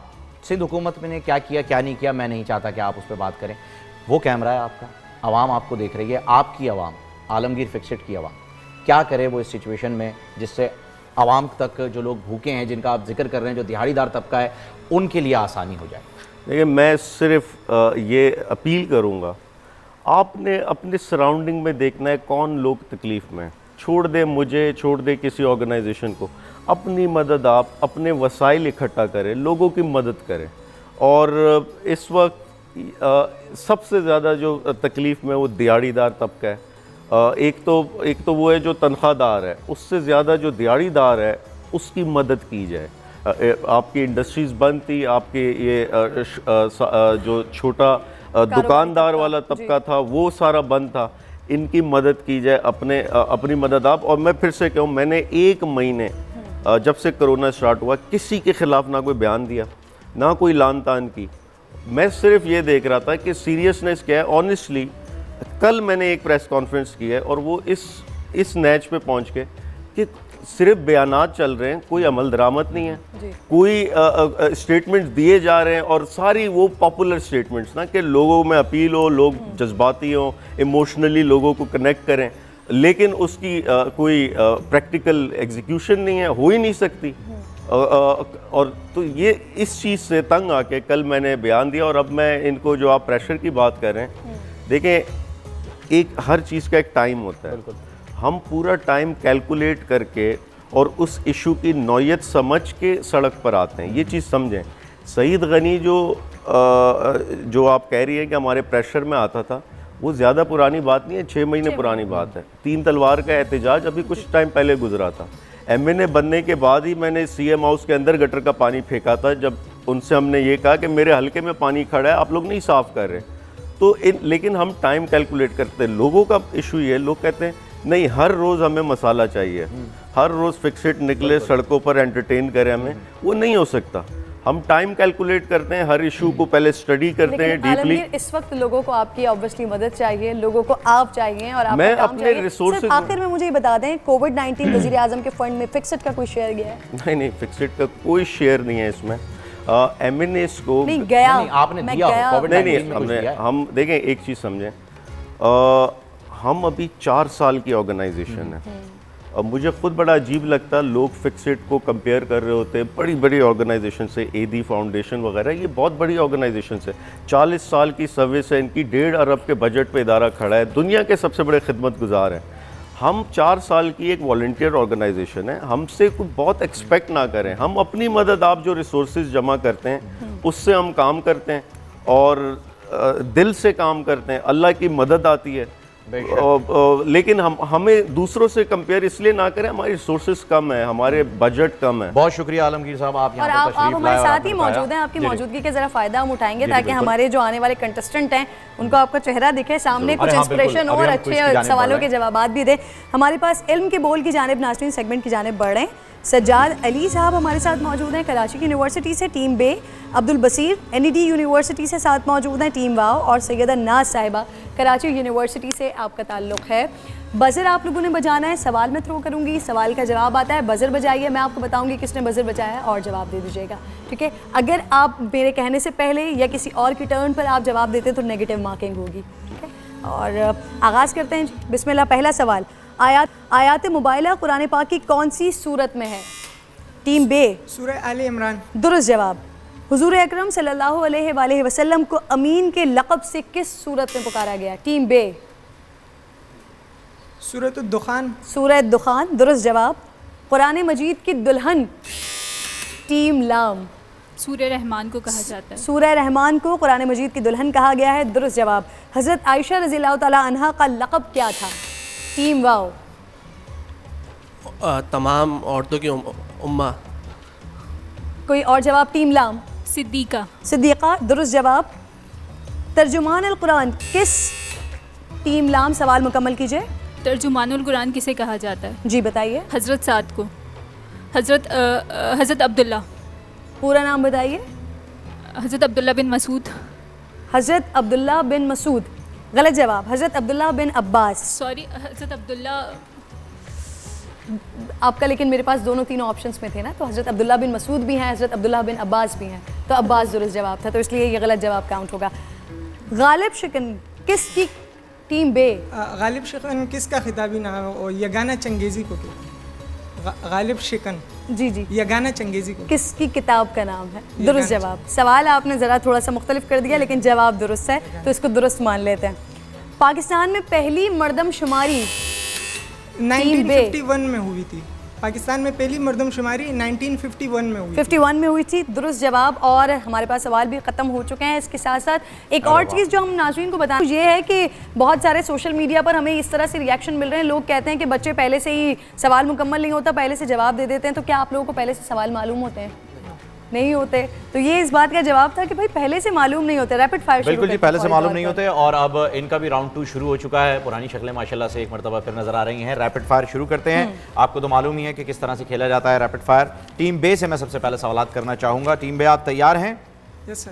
سندھ حکومت میں نے کیا کیا کیا نہیں کیا, میں نہیں چاہتا کہ آپ اس پہ بات کریں. وہ کیمرہ ہے آپ کا, عوام آپ کو دیکھ رہی ہے, آپ کی عوام, عالمگیر فکسڈ کی عوام کیا کرے وہ اس سچویشن میں, جس سے عوام تک جو لوگ بھوکے ہیں, جن کا آپ ذکر کر رہے ہیں, جو دیہاڑی دار طبقہ ہے, ان کے لیے آسانی ہو جائے. دیکھیں, میں صرف یہ اپیل کروں گا, آپ نے اپنے سراؤنڈنگ میں دیکھنا ہے کون لوگ تکلیف میں ہیں. چھوڑ دیں مجھے, چھوڑ دیں کسی آرگنائزیشن کو, اپنی مدد آپ اپنے وسائل اکٹھا کریں, لوگوں کی مدد کریں. اور اس وقت سب سے زیادہ جو تکلیف میں وہ دیہاڑی دار طبقہ ہے. ایک تو وہ ہے جو تنخواہ دار ہے, اس سے زیادہ جو دیہاڑی دار ہے اس کی مدد کی جائے. آپ کی انڈسٹریز بند تھی, آپ کے یہ جو چھوٹا دکاندار والا طبقہ تھا وہ سارا بند تھا, ان کی مدد کی جائے, اپنی مدد آپ. اور میں پھر سے کہوں, میں نے 1 مہینے جب سے کرونا سٹارٹ ہوا کسی کے خلاف نہ کوئی بیان دیا, نہ کوئی لان تان کی, میں صرف یہ دیکھ رہا تھا کہ سیریسنس کیا ہے. آنیسٹلی کل میں نے ایک پریس کانفرنس کی ہے اور وہ اس نیچ پہ پہنچ کے کہ صرف بیانات چل رہے ہیں, کوئی عمل درآمد نہیں ہے, کوئی اسٹیٹمنٹس دیے جا رہے ہیں اور ساری وہ پاپولر اسٹیٹمنٹس نا کہ لوگوں میں اپیل ہو, لوگ جذباتی ہوں, ایموشنلی لوگوں کو کنیکٹ کریں, لیکن اس کی کوئی پریکٹیکل ایگزیکیوشن نہیں ہے, ہو ہی نہیں سکتی. اور تو یہ اس چیز سے تنگ آ کے کل میں نے بیان دیا. اور اب میں ان کو جو آپ پریشر کی بات کر رہے ہیں, دیکھیں ایک ہر چیز کا ایک ٹائم ہوتا ہے. ہم پورا ٹائم کیلکولیٹ کر کے اور اس ایشو کی نوعیت سمجھ کے سڑک پر آتے ہیں. یہ چیز سمجھیں. سعید غنی جو آپ کہہ رہی ہیں کہ ہمارے پریشر میں آتا تھا, وہ زیادہ پرانی بات نہیں ہے, 6 مہینے پرانی بات ہے. 3 تلوار کا احتجاج ابھی کچھ ٹائم پہلے گزرا تھا. ایم این اے بننے کے بعد ہی میں نے سی ایم ہاؤس کے اندر گٹر کا پانی پھینکا تھا, جب ان سے ہم نے یہ کہا کہ میرے حلقے میں پانی کھڑا ہے, آپ لوگ نہیں صاف کر رہے. تو لیکن ہم ٹائم کیلکولیٹ کرتے ہیں. لوگوں کا ایشو یہ ہے, لوگ کہتے ہیں نہیں ہر روز ہمیں مسالہ چاہیے, ہر روز فکسڈ نکلے سڑکوں پر انٹرٹین کریں ہمیں, وہ نہیں ہو سکتا. ہم ٹائم کیلکولیٹ کرتے ہیں, ہر ایشو کو پہلے اسٹڈی کرتے ہیں ڈیپلی. اس وقت لوگوں کو آپ کی obviously مدد چاہیے, لوگوں کو آپ چاہیے اور آپ میں کا کام اپنے چاہیے. ریسورسز صرف آخر میں مجھے یہ بتا دیں, کووڈ-19 وزیر اعظم کے فنڈ میں فکسڈ کا کوئی شیئر گیا ہے؟ نہیں, فکسڈ کا کوئی شیئر نہیں ہے اس میں. ایم این ایس کو نہیں گیا, آپ نے دیا ہو, نہیں, ہم دیکھیں ایک چیز سمجھیں, ہم ابھی 4 سال کی آرگنائزیشن ہے. اب مجھے خود بڑا عجیب لگتا, لوگ فکسڈ کو کمپیئر کر رہے ہوتے ہیں بڑی بڑی آرگنائزیشن سے, اے دی فاؤنڈیشن وغیرہ, یہ بہت بڑی آرگنائزیشن سے, 40 سال کی سروس ہے ان کی, 1.5 ارب کے بجٹ پہ ادارہ کھڑا ہے, دنیا کے سب سے بڑے خدمت گزار ہیں. ہم 4 سال کی ایک والنٹیئر آرگنائزیشن ہے, ہم سے کوئی بہت ایکسپیکٹ نہ کریں. ہم اپنی مدد, آپ جو ریسورسز جمع کرتے ہیں اس سے ہم کام کرتے ہیں اور دل سے کام کرتے ہیں, اللہ کی مدد آتی ہے. لیکن ہمیں دوسروں سے کمپیئر اس لیے نہ کریں, ہماری ریسورسز کم ہیں, ہمارے بجٹ کم ہے. بہت شکریہ عالمگیر صاحب, آپ یہاں پر تشریف لائے. آپ ہمارے ساتھ ہی موجود ہیں, آپ کی موجودگی کے ذرا فائدہ ہم اٹھائیں گے تاکہ ہمارے جو آنے والے کنٹسٹنٹ ہیں ان کو آپ کا چہرہ دکھے سامنے, کچھ انسپریشن اور اچھے سوالوں کے جوابات بھی دیں. ہمارے پاس علم کے بول کی جانب ناظرین سیگمنٹ کی جانب بڑھ رہے ہیں. سجاد علی صاحب ہمارے ساتھ موجود ہیں کراچی کی یونیورسٹی سے, ٹیم بے. عبد البصیر این ڈی یونیورسٹی سے ساتھ موجود ہیں, ٹیم واو. اور سیدہ ناز صاحبہ کراچی یونیورسٹی سے آپ کا تعلق ہے. بزر آپ لوگوں نے بجانا ہے, سوال میں تھرو کروں گی, سوال کا جواب آتا ہے, بزر بجائیے, میں آپ کو بتاؤں گی کس نے بزر بجایا ہے اور جواب دے دیجیے گا, ٹھیک ہے. اگر آپ میرے کہنے سے پہلے یا کسی اور کی ٹرن پر آپ جواب دیتے ہیں تو نیگیٹو مارکنگ ہوگی, ٹھیک ہے. اور آغاز کرتے ہیں, بسم اللہ. پہلا سوال, آیات مبائلہ قرآن پاک کی کون سی سورت میں ہے؟ ٹیم بے سورہ آل عمران. درست جواب. حضور اکرم صلی اللہ علیہ وآلہ وسلم کو امین کے لقب سے کس سورت میں پکارا گیا؟ ٹیم بے سورۃ الدخان. سورہ دخان. درست جواب. قرآن مجید کی دلہن؟ ٹیم لام سورہ رحمان کو کہا جاتا ہے. سورہ رحمان کو قرآن مجید کی دلہن کہا گیا ہے. درست جواب. حضرت عائشہ رضی اللہ تعالیٰ عنہا کا لقب کیا تھا؟ ٹیم واو تمام عورتوں کی اماں. کوئی اور جواب؟ ٹیم لام صدیقہ. صدیقہ. درست جواب. ترجمان القرآن کس؟ ٹیم لام سوال مکمل کیجئے. ترجمان القرآن کسے کہا جاتا ہے؟ جی بتائیے. حضرت سعد کو. حضرت عبداللہ. پورا نام بتائیے. حضرت عبداللہ بن مسعود. حضرت عبداللہ بن مسعود. غلط جواب. حضرت عبداللہ بن عباس. سوری, حضرت عبداللہ. آپ کا لیکن میرے پاس دونوں تینوں آپشنس میں تھے نا, تو حضرت عبداللہ بن مسعود بھی ہیں, حضرت عبداللہ بن عباس بھی ہیں, تو عباس درست جواب تھا, تو اس لیے یہ غلط جواب کاؤنٹ ہوگا. غالب شکن کس کی؟ ٹیم بے غالب شکن کس کا خطابی نام؟ یگانہ چنگیزی کو. غالب شکن جی جی یگانہ چنگیزی کو کس کی کتاب کا نام ہے؟ درست جواب. سوال آپ نے ذرا تھوڑا سا مختلف کر دیا لیکن جواب درست ہے, تو اس کو درست مان لیتے ہیں. پاکستان میں پہلی مردم شماری 1951 میں ہوئی تھی. پاکستان میں پہلی مردم شماری 1951 میں ہوئی 51 میں ہوئی تھی. درست جواب. اور ہمارے پاس سوال بھی ختم ہو چکے ہیں. اس کے ساتھ ساتھ ایک اور چیز جو ہم ناظرین کو بتائیں یہ ہے کہ بہت سارے سوشل میڈیا پر ہمیں اس طرح سے ریاکشن مل رہے ہیں, لوگ کہتے ہیں کہ بچے پہلے سے ہی سوال مکمل نہیں ہوتا, پہلے سے جواب دے دیتے ہیں. تو کیا آپ لوگوں کو پہلے سے سوال معلوم ہوتے ہیں؟ نہیں ہوتے. تو یہ اس بات کا جواب تھا کہ بھائی پہلے سے معلوم نہیں ہوتے. ریپڈ فائر بالکل جی, پہلے سے معلوم نہیں ہوتے. اور اب ان کا بھی راؤنڈ 2 شروع ہو چکا ہے. پرانی شکلیں ماشاءاللہ سے ایک مرتبہ پھر نظر آ رہی ہیں. ریپڈ فائر شروع کرتے ہیں. آپ کو تو معلوم ہی ہے کہ کس طرح سے کھیلا جاتا ہے ریپڈ فائر. ٹیم بے سے میں سب سے پہلے سوالات کرنا چاہوں گا. ٹیم بے آپ تیار ہیں؟ یس سر.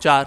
4।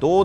2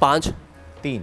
5। 3।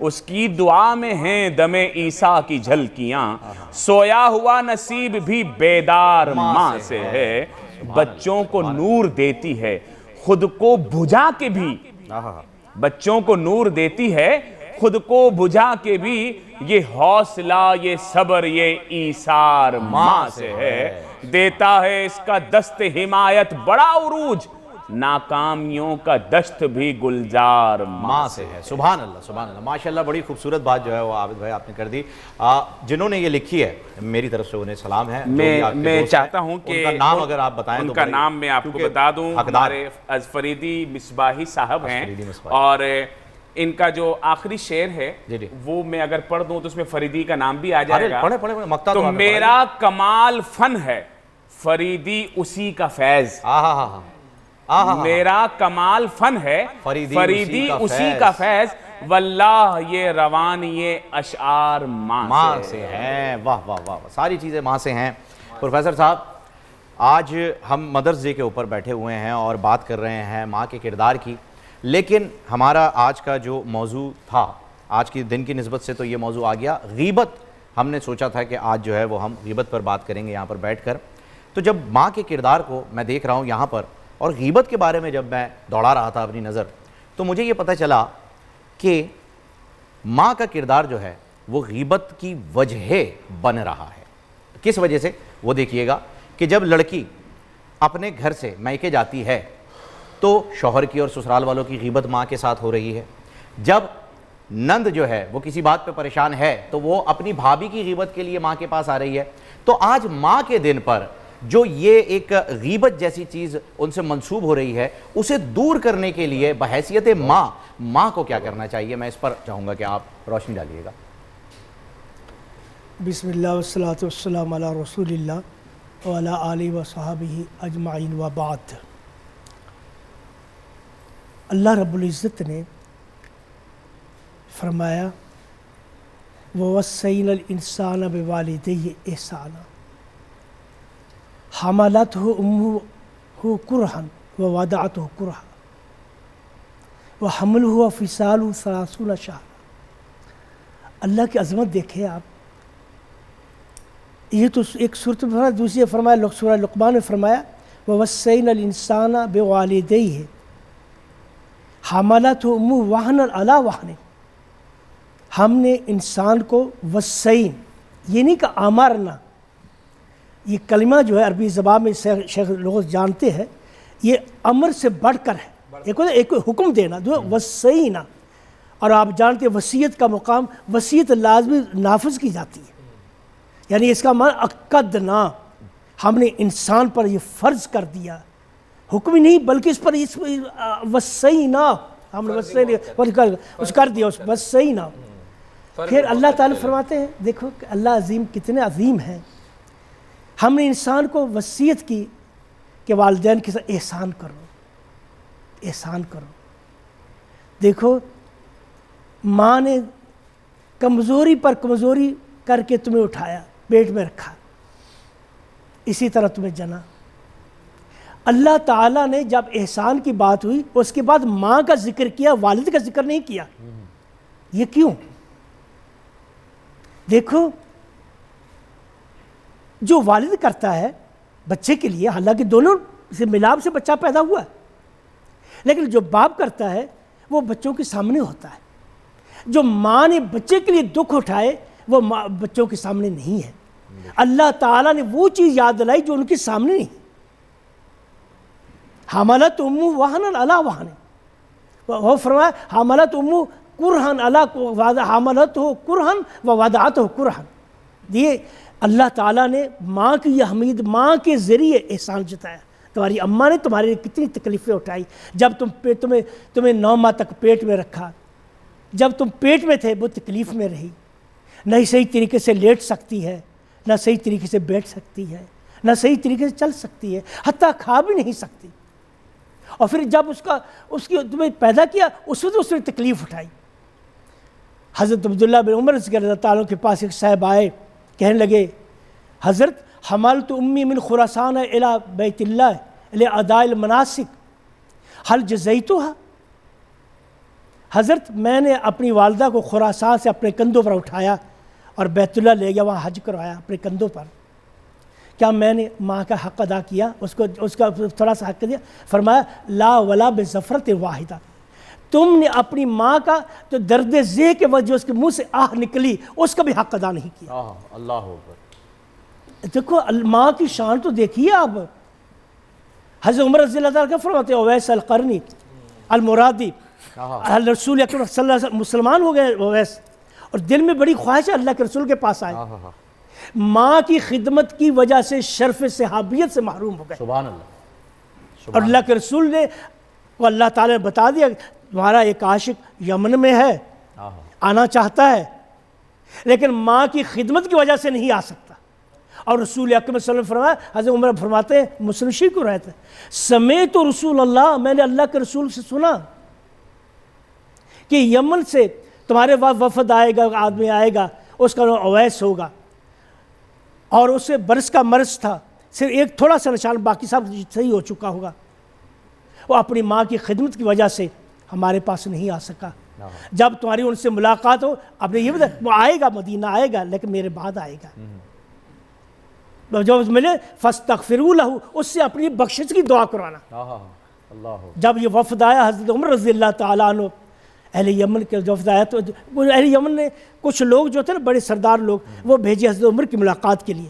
اس کی دعا میں ہیں دم عیسیٰ کی جھلکیاں، سویا ہوا نصیب بھی بیدار ماں سے ہے، بچوں کو نور دیتی ہے خود کو بجھا کے بھی، بچوں کو نور دیتی ہے خود کو بجھا کے بھی، یہ حوصلہ یہ صبر یہ ایثار ماں سے ہے، دیتا ہے اس کا دست حمایت بڑا عروج، ناکامیوں کا دشت بھی گلزار ماں سے ہے۔ سبحان اللہ سبحان اللہ، ماشاءاللہ بڑی خوبصورت بات جو ہے وہ عابد بھائی آپ نے کر دی۔ جنہوں نے یہ لکھی ہے میری طرف سے انہیں سلام ہے۔ میں چاہتا ہوں کہ ان کا نام اگر آپ بتائیں ان کا نام میں آپ کو بتا دوں، ہمارے فریدی مصباحی صاحب ہیں، اور ان کا جو آخری شعر ہے وہ میں اگر پڑھ دوں تو اس میں فریدی کا نام بھی آ جائے گا۔ تو میرا کمال فن ہے فریدی اسی کا فیض، میرا کمال فن ہے فریدی اسی کا فیض، واللہ یہ روان یہ اشعار ماں سے ہیں۔ واہ واہ واہ، ساری چیزیں ماں سے ہیں۔ پروفیسر صاحب، آج ہم مدرس ڈے کے اوپر بیٹھے ہوئے ہیں اور بات کر رہے ہیں ماں کے کردار کی، لیکن ہمارا آج کا جو موضوع تھا، آج کی دن کی نسبت سے تو یہ موضوع آ گیا غیبت۔ ہم نے سوچا تھا کہ آج جو ہے وہ ہم غیبت پر بات کریں گے یہاں پر بیٹھ کر۔ تو جب ماں کے کردار کو میں دیکھ رہا ہوں یہاں پر، اور غیبت کے بارے میں جب میں دوڑا رہا تھا اپنی نظر، تو مجھے یہ پتہ چلا کہ ماں کا کردار جو ہے وہ غیبت کی وجہ بن رہا ہے۔ کس وجہ سے؟ وہ دیکھیے گا کہ جب لڑکی اپنے گھر سے میکے جاتی ہے تو شوہر کی اور سسرال والوں کی غیبت ماں کے ساتھ ہو رہی ہے۔ جب نند جو ہے وہ کسی بات پہ پریشان ہے تو وہ اپنی بھابھی کی غیبت کے لیے ماں کے پاس آ رہی ہے۔ تو آج ماں کے دن پر جو یہ ایک غیبت جیسی چیز ان سے منسوب ہو رہی ہے، اسے دور کرنے کے لیے بحیثیت ماں کو کیا کرنا چاہیے؟ میں اس پر چاہوں گا کہ آپ روشنی ڈالیے گا۔ بسم اللہ والصلاة والسلام علی رسول اللہ وعلی آلہ وصحبہ اجمعین وبعد۔ اللہ رب العزت نے فرمایا وَوَصَّيْنَا الْإِنسَانَ بِوَالِدَيْهِ إِحْسَانًا حَمَلَتْهُ أُمُّهُ كُرْهًا وَوَضَعَتْهُ كُرْهًا وَحَمْلُهُ وَفِصَالُهُ 30 شهرًا۔ اللہ کی عظمت دیکھیں آپ، یہ تو ایک صورت میں فرمایا، دوسری فرمایا سورہ لقمان میں فرمایا وَوَصَّيْنَا الْإِنسَانَ بِوَالِدَيْهِ حَمَلَتْهُ أُمُّهُ وَهْنًا عَلَى وَهْنٍ۔ ہم نے انسان کو وصین، یہ نہیں کہ آمرنا، یہ کلمہ جو ہے عربی زبان میں شیخ لغت جانتے ہیں، یہ امر سے بڑھ کر ہے، ایک حکم دینا، دو وصینا۔ اور آپ جانتے ہیں وصیت کا مقام، وصیت لازمی نافذ کی جاتی ہے، یعنی اس کا معنی اقدنا، ہم نے انسان پر یہ فرض کر دیا، حکم ہی نہیں بلکہ اس پر وصینا، ہم نے وصینا کر دیا، وصینا۔ پھر اللہ تعالیٰ فرماتے ہیں، دیکھو کہ اللہ عظیم کتنے عظیم ہیں، ہم نے انسان کو وصیت کی کہ والدین کے ساتھ احسان کرو، احسان کرو۔ دیکھو ماں نے کمزوری پر کمزوری کر کے تمہیں اٹھایا، پیٹ میں رکھا، اسی طرح تمہیں جنا۔ اللہ تعالیٰ نے جب احسان کی بات ہوئی اس کے بعد ماں کا ذکر کیا، والد کا ذکر نہیں کیا، یہ کیوں؟ دیکھو جو والد کرتا ہے بچے کے لیے، حالانکہ دونوں سے ملاپ سے بچہ پیدا ہوا ہے، لیکن جو باپ کرتا ہے وہ بچوں کے سامنے ہوتا ہے۔ جو ماں نے بچے کے لیے دکھ اٹھائے وہ بچوں کے سامنے نہیں ہے۔ اللہ تعالیٰ نے وہ چیز یاد دلائی جو ان کے سامنے نہیں۔ حملت امہ وہنا علی وہن، وہ فرمایا حملت امہ کرہن علی حملتہ کرہن ووضعتہ کرہن۔ یہ اللہ تعالیٰ نے ماں کی یہ حمید، ماں کے ذریعے احسان جتایا۔ تمہاری اماں نے تمہارے لیے کتنی تکلیفیں اٹھائی، جب تمہیں 9 ماہ تک پیٹ میں رکھا، جب تم پیٹ میں تھے وہ تکلیف میں رہی، نہ صحیح طریقے سے لیٹ سکتی ہے، نہ صحیح طریقے سے بیٹھ سکتی ہے، نہ صحیح طریقے سے چل سکتی ہے، حتیٰ کھا بھی نہیں سکتی۔ اور پھر جب اس کی تمہیں پیدا کیا اس وقت اس نے تکلیف اٹھائی۔ حضرت عبداللہ بن عمر رضی اللہ تعالیٰ کے پاس ایک صاحب آئے، کہنے لگے حضرت حملت امی من خراسان الی بیت اللہ لاداء المناسک هل جزیتها؟ حضرت میں نے اپنی والدہ کو خراسان سے اپنے کندھوں پر اٹھایا اور بیت اللہ لے گیا، وہاں حج کروایا اپنے کندھوں پر، کیا میں نے ماں کا حق ادا کیا، اس کا تھوڑا سا حق دیا؟ فرمایا لا ولا بزفرت واحدہ، تم نے اپنی ماں کا جو درد ذہ کے وجہ اس کے منہ سے آہ نکلی اس کا بھی حق ادا نہیں کیا۔ اللہ اکبر۔ دیکھو ماں کی شان تو دیکھیے آپ۔ حضرت عمر رضی اللہ تعالیٰ کا فرماتے ہیں اویس القرنی المرادی، رسول اکرم صلی اللہ علیہ وسلم مسلمان ہو گئے اویس، اور دل میں بڑی خواہش ہے اللہ کے رسول کے پاس آئے، ماں کی خدمت کی وجہ سے شرف صحابیت سے محروم ہو گئے۔ سبحان اللہ۔ اور اللہ کے رسول نے وہ اللہ تعالیٰ نے بتا دیا تمہارا ایک عاشق یمن میں ہے، آنا چاہتا ہے لیکن ماں کی خدمت کی وجہ سے نہیں آ سکتا۔ اور رسول اکرم صلی اللہ علیہ وسلم فرمایا، حضرت عمر فرماتے ہیں مسلم شریف کو رہتے ہیں، سمیت رسول اللہ، میں نے اللہ کے رسول سے سنا کہ یمن سے تمہارے وفد آئے گا، آدمی آئے گا، اس کا نام اویس ہوگا، اور اسے برس کا مرض تھا، صرف ایک تھوڑا سا نشان، باقی سب صحیح ہو چکا ہوگا، وہ اپنی ماں کی خدمت کی وجہ سے ہمارے پاس نہیں آ سکا، جب تمہاری ان سے ملاقات ہو آپ نے یہ بتایا وہ آئے گا، مدینہ آئے گا لیکن میرے بعد آئے گا، جب ملے فاستغفروا لہ، اس سے اپنی بخشش کی دعا کرانا۔ جب یہ وفد آیا حضرت عمر رضی اللہ تعالیٰ عنہ، اہل یمن کے وفد آیا، تو اہل یمن نے کچھ لوگ جو تھے نا بڑے سردار لوگ، وہ بھیجے حضرت عمر کی ملاقات کے لیے۔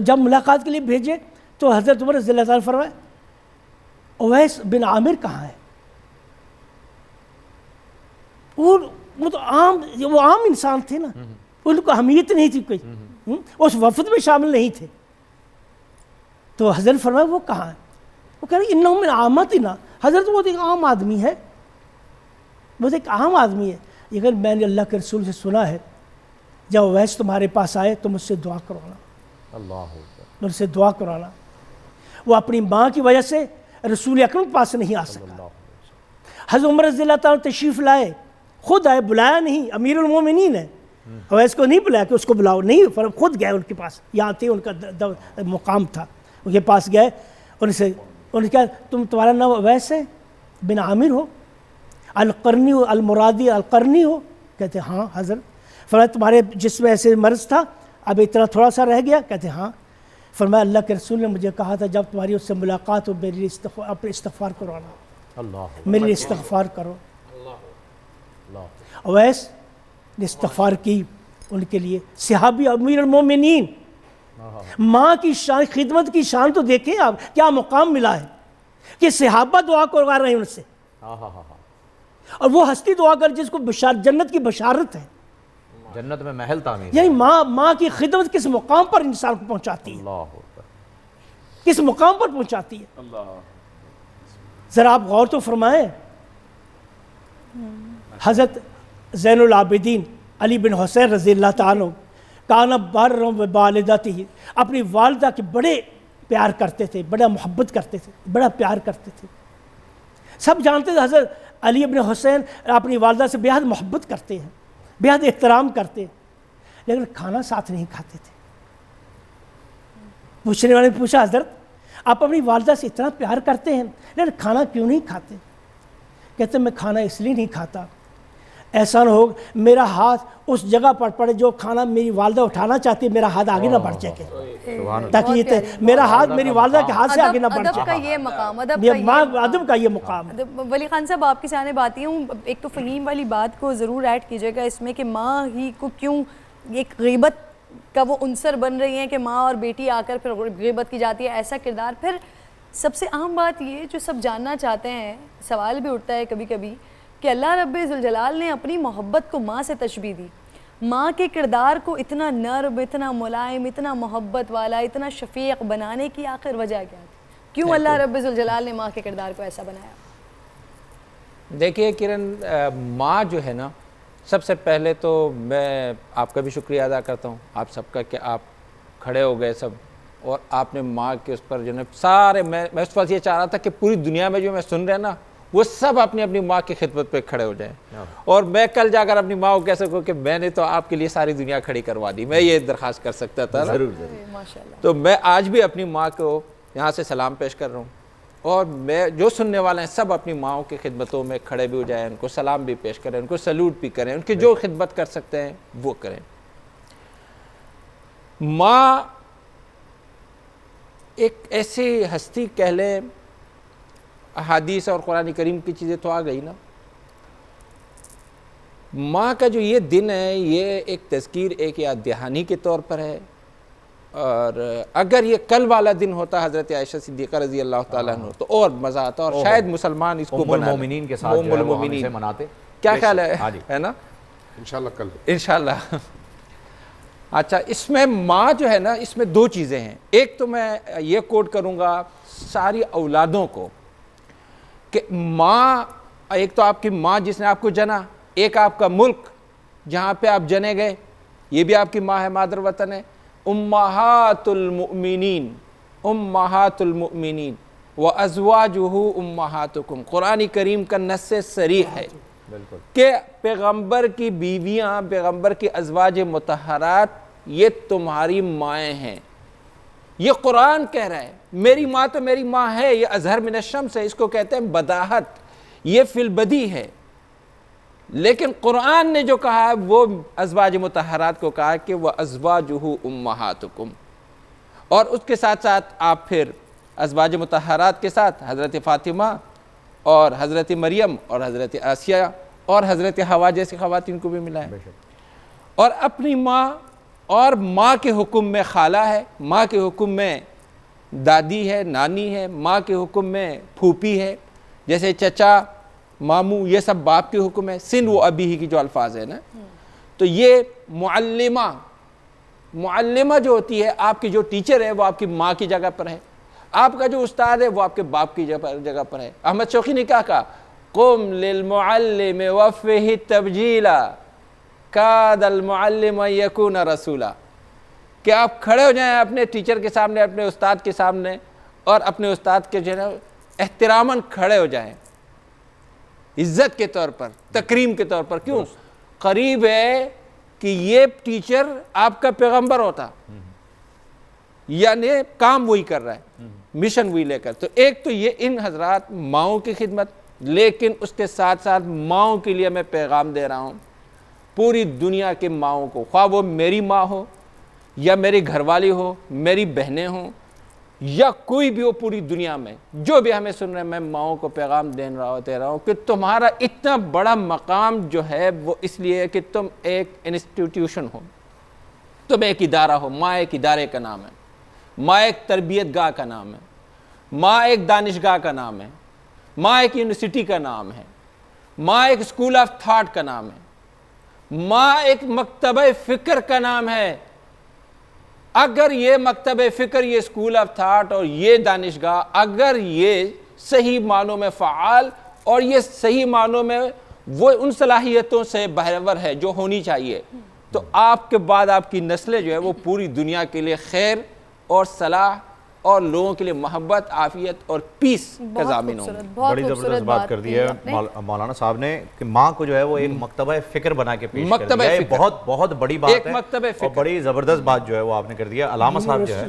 جب ملاقات کے لیے بھیجے تو حضرت عمر رضی اللہ تعالیٰ فرمائے اویس بن عامر کہاں ہے؟ وہ تو عام انسان تھے نا، ان کو اہمیت نہیں تھی کوئی، اس وفد میں شامل نہیں تھے۔ تو حضرت فرمایا وہ کہاں ہے؟ وہ کہہ رہے انہم من عامتنا، حضرت وہ ایک عام آدمی ہے، وہ ایک عام آدمی ہے، لیکن میں نے اللہ کے رسول سے سنا ہے جب اویس تمہارے پاس آئے تو مجھ سے دعا کروانا، مجھ سے دعا کرانا۔ وہ اپنی ماں کی وجہ سے رسول اکرم کے پاس نہیں آ سکا۔ حضرت عمر رضی اللہ تعالیٰ تشریف لائے، خود آئے، بلایا نہیں، امیر المومنین ہے، اویس کو نہیں بلایا کہ اس کو بلاؤ، نہیں، خود گئے ان کے پاس، یہاں تھے ان کا مقام تھا، ان کے پاس گئے، انہوں نے کہا تمہارا نام اویس ہے بن عامر ہو، القرنی ہو، المرادی القرنی ہو؟ کہتے ہاں حضرت۔ فرمایا تمہارے جسم میں ایسے مرض تھا، اب اتنا تھوڑا سا رہ گیا؟ کہتے ہاں۔ فرمایا اللہ کے رسول نے مجھے کہا تھا جب تمہاری اس سے ملاقات ہو میرے لیے اپنے استغفار کروانا، میرے لیے استغفار کرو۔ اویس نے استغفار کی ان کے لیے، صحابی امیر المومنین، ماں کی شان، خدمت کی شان تو دیکھیں آپ، کیا مقام ملا ہے کہ صحابہ دعا کروا رہے ہیں ان سے، اور وہ ہستی دعا کر جس کو جنت کی بشارت ہے، جنت میں محل تعمیر، یعنی ماں کی خدمت کس مقام پر انسان کو پہنچاتی ہے، کس مقام پر پہنچاتی ہے۔ ذرا آپ غور تو فرمائیں، حضرت زین العابدین علی بن حسین رضی اللہ تعالیٰ عنہ کانا بارا بوالدتہ، اپنی والدہ کے بڑے پیار کرتے تھے، بڑا محبت کرتے تھے، بڑا پیار کرتے تھے، سب جانتے تھے حضرت علی بن حسین اپنی والدہ سے بے حد محبت کرتے ہیں، بے حد احترام کرتے ہیں، لیکن کھانا ساتھ نہیں کھاتے تھے۔ پوچھنے والے نے پوچھا حضرت آپ اپنی والدہ سے اتنا پیار کرتے ہیں لیکن کھانا کیوں نہیں کھاتے؟ کہتے میں کھانا اس لیے نہیں کھاتا، ایسا نہ ہو میرا ہاتھ اس جگہ پر پڑے جو کھانا میری والدہ اٹھانا چاہتی ہے، میرا ہاتھ آگے نہ بڑھ جائے، تاکہ یہ میرا ہاتھ میری والدہ کے ہاتھ سے آگے نہ بڑھ جائے۔ ادب کا یہ مقام، ادب کا یہ مقام۔ ولی خان صاحب آپ کی جانب آتی ہوں، ایک تو فہیم والی بات کو ضرور ایڈ کیجیے گا اس میں کہ ماں ہی کو کیوں ایک غیبت کا وہ عنصر بن رہی ہیں کہ ماں اور بیٹی آ کر پھر غیبت کی جاتی ہے، ایسا کردار۔ پھر سب سے اہم بات یہ جو سب جاننا چاہتے ہیں، سوال بھی اٹھتا ہے کبھی کبھی کہ اللہ رب ذوالجلال نے اپنی محبت کو ماں سے تشبیہ دی، ماں کے کردار کو اتنا نرم، اتنا ملائم، اتنا محبت والا، اتنا شفیق بنانے کی آخر وجہ کیا تھی؟ کیوں اللہ رب ذوالجلال نے ماں کے کردار کو ایسا بنایا؟ دیکھیے کرن، ماں جو ہے نا، سب سے پہلے تو میں آپ کا بھی شکریہ ادا کرتا ہوں، آپ سب کا، کہ آپ کھڑے ہو گئے سب اور آپ نے ماں کے اس پر جو ہے سارے، میں اس وقت یہ چاہ رہا تھا کہ پوری دنیا میں جو میں سن رہے نا وہ سب اپنی اپنی ماں کی خدمت پہ کھڑے ہو جائیں، اور میں کل جا کر اپنی ماں کو کہہ سکوں کہ میں نے تو آپ کے لیے ساری دنیا کھڑی کروا دی، میں یہ درخواست کر سکتا تھا۔ تو میں آج بھی اپنی ماں کو یہاں سے سلام پیش کر رہا ہوں، اور میں جو سننے والے ہیں سب اپنی ماؤں کی خدمتوں میں کھڑے بھی ہو جائیں، ان کو سلام بھی پیش کریں، ان کو سلوٹ بھی کریں، ان کی جو خدمت کر سکتے ہیں وہ کریں۔ ماں ایک ایسی ہستی کہہ لیں، احادیث اور قرآن کریم کی چیزیں تو آ گئی نا، ماں کا جو یہ دن ہے یہ ایک تذکیر، ایک یاد دہانی کے طور پر ہے، اور اگر یہ کل والا دن ہوتا حضرت عائشہ صدیقہ رضی اللہ تعالیٰ عنہ تو اور مزہ آتا، اور شاید مسلمان اس کو ام المومنین کے ساتھ جو ہے وہ ہم اسے مناتے۔ کیا خیال ہے نا؟ انشاءاللہ کل انشاءاللہ۔ اچھا، اس میں ماں جو ہے نا، اس میں دو چیزیں ہیں۔ ایک تو میں یہ کوٹ کروں گا ساری اولادوں کو کہ ماں، ایک تو آپ کی ماں جس نے آپ کو جنا، ایک آپ کا ملک جہاں پہ آپ جنے گئے، یہ بھی آپ کی ماں ہے، مادر وطن ہے۔ امہات المؤمنین، امہات المؤمنین وازواجہ امہاتکم، قرآن کریم کا نص صریح ہے کہ پیغمبر کی بیویاں، پیغمبر کی ازواج مطہرات یہ تمہاری مائیں ہیں۔ یہ قرآن کہہ رہا ہے، میری ماں تو میری ماں ہے، یہ اظہر من الشمس ہے، اس کو کہتے ہیں بداہت، یہ فی البدی ہے۔ لیکن قرآن نے جو کہا ہے وہ ازواج مطہرات کو کہا کہ وَأَزْوَاجُهُ أُمَّهَاتُكُمْ، اور اس کے ساتھ ساتھ آپ پھر ازواج مطہرات کے ساتھ حضرت فاطمہ اور حضرت مریم اور حضرت آسیہ اور حضرت حوا جیسی خواتین کو بھی ملا ہے، اور اپنی ماں، اور ماں کے حکم میں خالہ ہے، ماں کے حکم میں دادی ہے، نانی ہے، ماں کے حکم میں پھوپھی ہے، جیسے چچا، ماموں، یہ سب باپ کے حکم ہے، سن و ابی ہی کی جو الفاظ ہے نا۔ تو یہ معلمہ، معلمہ جو ہوتی ہے، آپ کی جو ٹیچر ہے وہ آپ کی ماں کی جگہ پر ہے، آپ کا جو استاد ہے وہ آپ کے باپ کی جگہ پر ہے۔ احمد شوقی نے کیا کہا؟ قم للمعلم وفہ تبجیلا کاد المعلم یکون رسولا، کہ آپ کھڑے ہو جائیں اپنے ٹیچر کے سامنے، اپنے استاد کے سامنے، اور اپنے استاد کے جو ہے احتراماً کھڑے ہو جائیں، عزت کے طور پر، تکریم کے طور پر۔ کیوں؟ قریب ہے کہ یہ ٹیچر آپ کا پیغمبر ہوتا، یعنی کام وہی کر رہا ہے، مشن وہی لے کر۔ تو ایک تو یہ ان حضرات ماؤں کی خدمت، لیکن اس کے ساتھ ساتھ ماؤں کے لیے میں پیغام دے رہا ہوں پوری دنیا کے ماؤں کو، خواہ وہ میری ماں ہو یا میری گھر والی ہو، میری بہنیں ہوں، یا کوئی بھی ہو پوری دنیا میں، جو بھی ہمیں سن رہے ہیں، میں ماؤں کو پیغام دے رہا ہوں کہ تمہارا اتنا بڑا مقام جو ہے وہ اس لیے ہے کہ تم ایک انسٹیٹیوشن ہو، تم ایک ادارہ ہو۔ ماں ایک ادارے کا نام ہے، ماں ایک تربیت گاہ کا نام ہے، ماں ایک دانشگاہ کا نام ہے، ماں ایک یونیورسٹی کا نام ہے، ماں ایک اسکول آف تھاٹ کا نام ہے، ماں ایک مکتبہ فکر کا نام ہے۔ اگر یہ مکتبہ فکر، یہ اسکول آف تھاٹ اور یہ دانشگاہ، اگر یہ صحیح معنوں میں فعال اور یہ صحیح معنوں میں وہ ان صلاحیتوں سے بہرور ہے جو ہونی چاہیے، تو آپ کے بعد آپ کی نسلیں جو ہے وہ پوری دنیا کے لیے خیر اور صلاح اور لوگوں کے لیے محبت، عافیت اور پیس کا ضامن ہوں۔ بڑی زبردست بات کر دی ہے مولانا صاحب نے کہ ماں کو جو ہے وہ ایک مکتبہ فکر بنا کے پیش کر دیا ہے۔ بہت بہت بڑی بات ہے اور بڑی زبردست بات جو ہے وہ آپ نے کر دیا۔ علامہ صاحب جو ہے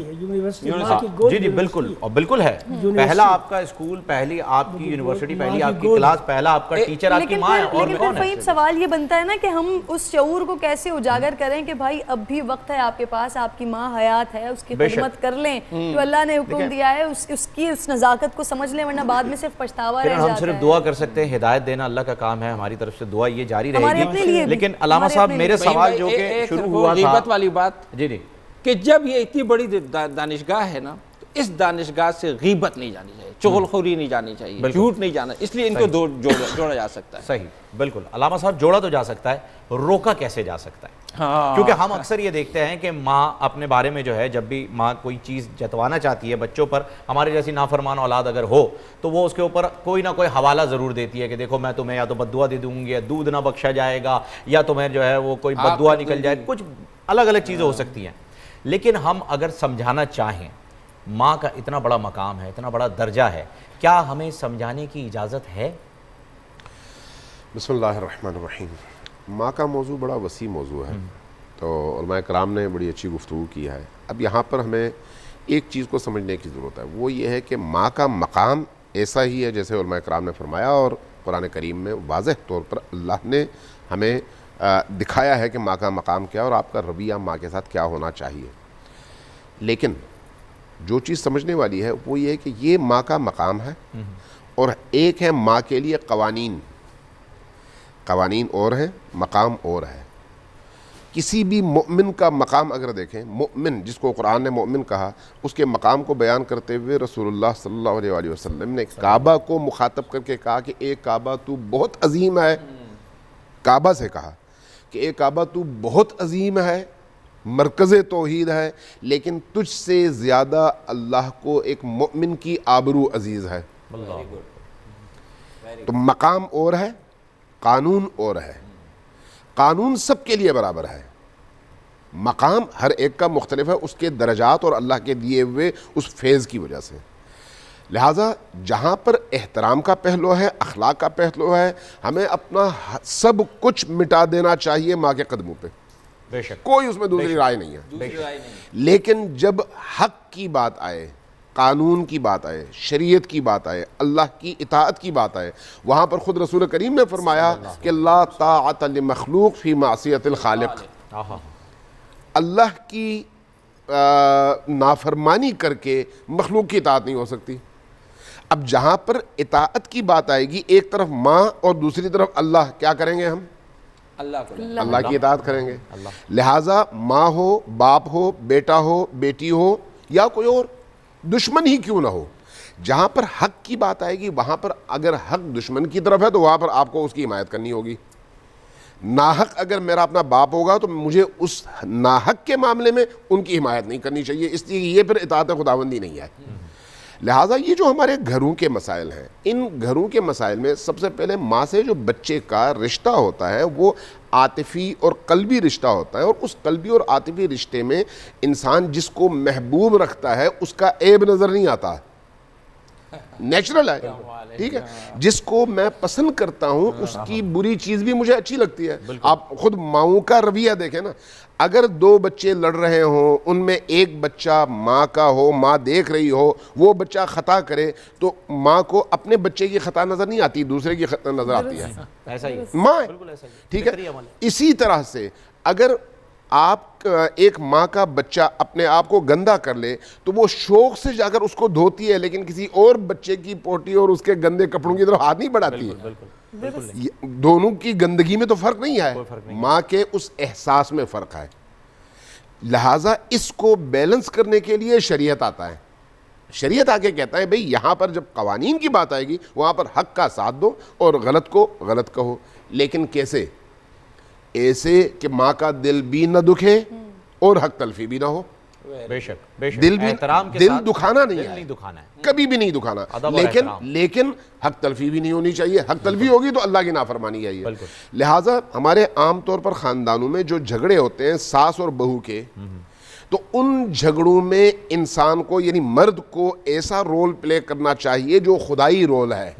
جی جی بالکل، اور بالکل ہے، پہلا آپ کا اسکول، پہلی آپ کی یونیورسٹی، پہلی آپ کی کلاس، پہلا آپ کا ٹیچر آپ کی ماں ہے۔ اور لیکن سوال یہ بنتا ہے نا کہ ہم اس شعور کو کیسے اجاگر کریں کہ بھائی اب بھی وقت ہے آپ کے پاس، آپ کی ماں حیات ہے، اس کی خدمت کر لیں جو اللہ نے حکم دیا ہے، اس کی اس نزاکت کو سمجھ لیں، ورنہ بعد میں صرف پچھتاوا رہ جاتا ہے۔ ہم صرف دعا کر سکتے ہیں، ہدایت دینا اللہ کا کام ہے، ہماری طرف سے دعا یہ جاری رہے گی۔ لیکن علامہ صاحب میرے سوال جو کہ شروع ہوا تھا، غیبت والی بات، جی جی، کہ جب یہ اتنی بڑی دانشگاہ ہے نا، تو اس دانشگاہ سے غیبت نہیں جانی چاہیے، چغل خوری نہیں جانی چاہیے، جھوٹ نہیں جانا، اس لیے ان کو جوڑا جا سکتا ہے۔ صحیح، بالکل علامہ صاحب، جوڑا تو جا سکتا ہے، روکا کیسے جا سکتا ہے؟ کیونکہ ہم اکثر یہ دیکھتے ہیں کہ ماں اپنے بارے میں جو ہے، جب بھی ماں کوئی چیز جتوانا چاہتی ہے بچوں پر، ہمارے جیسی نافرمان اولاد اگر ہو تو وہ اس کے اوپر کوئی نہ کوئی حوالہ ضرور دیتی ہے کہ دیکھو میں تمہیں یا تو بد دعا دے دوں گی، یا دودھ نہ بخشا جائے گا، یا تمہیں جو ہے وہ کوئی بد دعا نکل جائے، کچھ الگ الگ چیزیں ہو سکتی ہیں۔ لیکن ہم اگر سمجھانا چاہیں، ماں کا اتنا بڑا مقام ہے، اتنا بڑا درجہ ہے، کیا ہمیں سمجھانے کی اجازت ہے؟ بسم اللہ الرحمن الرحیم۔ ماں کا موضوع بڑا وسیع موضوع ہے، تو علماء کرام نے بڑی اچھی گفتگو کی ہے۔ اب یہاں پر ہمیں ایک چیز کو سمجھنے کی ضرورت ہے، وہ یہ ہے کہ ماں کا مقام ایسا ہی ہے جیسے علماء کرام نے فرمایا، اور قرآن کریم میں واضح طور پر اللہ نے ہمیں دکھایا ہے کہ ماں کا مقام کیا اور آپ کا رویہ ماں کے ساتھ کیا ہونا چاہیے. لیکن جو چیز سمجھنے والی ہے وہ یہ ہے کہ یہ ماں کا مقام ہے اور ایک ہے ماں کے لیے قوانین اور ہیں، مقام اور ہے. کسی بھی مؤمن کا مقام اگر دیکھیں، مؤمن جس کو قرآن نے مؤمن کہا، اس کے مقام کو بیان کرتے ہوئے رسول اللہ صلی اللہ علیہ وآلہ وسلم نے کعبہ کو مخاطب کر کے کہا کہ اے کعبہ تو بہت عظیم ہے. کعبہ سے کہا کہ اے کعبہ تو بہت عظیم ہے، مرکز توحید ہے، لیکن تجھ سے زیادہ اللہ کو ایک مؤمن کی آبرو عزیز ہے. تو مقام اور ہے، قانون اور ہے. قانون سب کے لیے برابر ہے، مقام ہر ایک کا مختلف ہے اس کے درجات اور اللہ کے دیے ہوئے اس فیض کی وجہ سے. لہٰذا جہاں پر احترام کا پہلو ہے، اخلاق کا پہلو ہے، ہمیں اپنا سب کچھ مٹا دینا چاہیے ماں کے قدموں پہ. بے شک کوئی اس میں دوسری رائے نہیں ہے. لیکن جب حق کی بات آئے، قانون کی بات آئے، شریعت کی بات آئے، اللہ کی اطاعت کی بات آئے، وہاں پر خود رسول کریم نے فرمایا کہ لا طاعت لمخلوق فی معصیت الخالق. اللہ کی نافرمانی کر کے مخلوق کی اطاعت نہیں ہو سکتی. اب جہاں پر اطاعت کی بات آئے گی، ایک طرف ماں اور دوسری طرف اللہ، کیا کریں گے ہم؟ اللہ کی اطاعت کریں گے. لہٰذا ماں ہو، باپ ہو، بیٹا ہو، بیٹی ہو یا کوئی اور دشمن ہی کیوں نہ ہو، جہاں پر حق کی بات آئے گی وہاں پر اگر حق دشمن کی طرف ہے تو وہاں پر آپ کو اس کی حمایت کرنی ہوگی. ناحق اگر میرا اپنا باپ ہوگا تو مجھے اس ناحق کے معاملے میں ان کی حمایت نہیں کرنی چاہیے، اس لیے یہ پھر اطاعت خداوندی نہیں ہے. لہٰذا یہ جو ہمارے گھروں کے مسائل ہیں، ان گھروں کے مسائل میں سب سے پہلے ماں سے جو بچے کا رشتہ ہوتا ہے وہ عاطفی اور قلبی رشتہ ہوتا ہے، اور اس قلبی اور عاطفی رشتے میں انسان جس کو محبوب رکھتا ہے اس کا عیب نظر نہیں آتا، نیچرل ہے. ٹھیک ہے، جس کو میں پسند کرتا ہوں اس کی بری چیز بھی مجھے اچھی لگتی ہے. آپ خود ماؤں کا رویہ دیکھیں نا، اگر دو بچے لڑ رہے ہوں، ان میں ایک بچہ ماں کا ہو، ماں دیکھ رہی ہو، وہ بچہ خطا کرے تو ماں کو اپنے بچے کی خطا نظر نہیں آتی، دوسرے کی خطا نظر آتی ہے. ایسا ہی ماں، ٹھیک ہے. اسی طرح سے اگر آپ ایک ماں کا بچہ اپنے آپ کو گندا کر لے تو وہ شوق سے جا کر اس کو دھوتی ہے، لیکن کسی اور بچے کی پوٹی اور اس کے گندے کپڑوں کی طرف ہاتھ نہیں بڑھاتی ہے. دونوں کی گندگی میں تو فرق نہیں ہے، ماں کے اس احساس میں فرق ہے. لہٰذا اس کو بیلنس کرنے کے لیے شریعت آتا ہے. شریعت آگے کہتا ہے بھئی یہاں پر جب قوانین کی بات آئے گی وہاں پر حق کا ساتھ دو اور غلط کو غلط کہو. لیکن کیسے؟ ایسے کہ ماں کا دل بھی نہ دکھے اور حق تلفی بھی نہ ہو. بے شک بے شک. دل بھی دل دکھانا نہیں ہے، دکھانا ہے، کبھی بھی نہیں دکھانا، لیکن حق تلفی بھی نہیں ہونی چاہیے. حق تلفی ہوگی تو اللہ کی نافرمانی ہے یہ. لہٰذا ہمارے عام طور پر خاندانوں میں جو جھگڑے ہوتے ہیں ساس اور بہو کے، تو ان جھگڑوں میں انسان کو یعنی مرد کو ایسا رول پلے کرنا چاہیے جو خدائی رول ہے،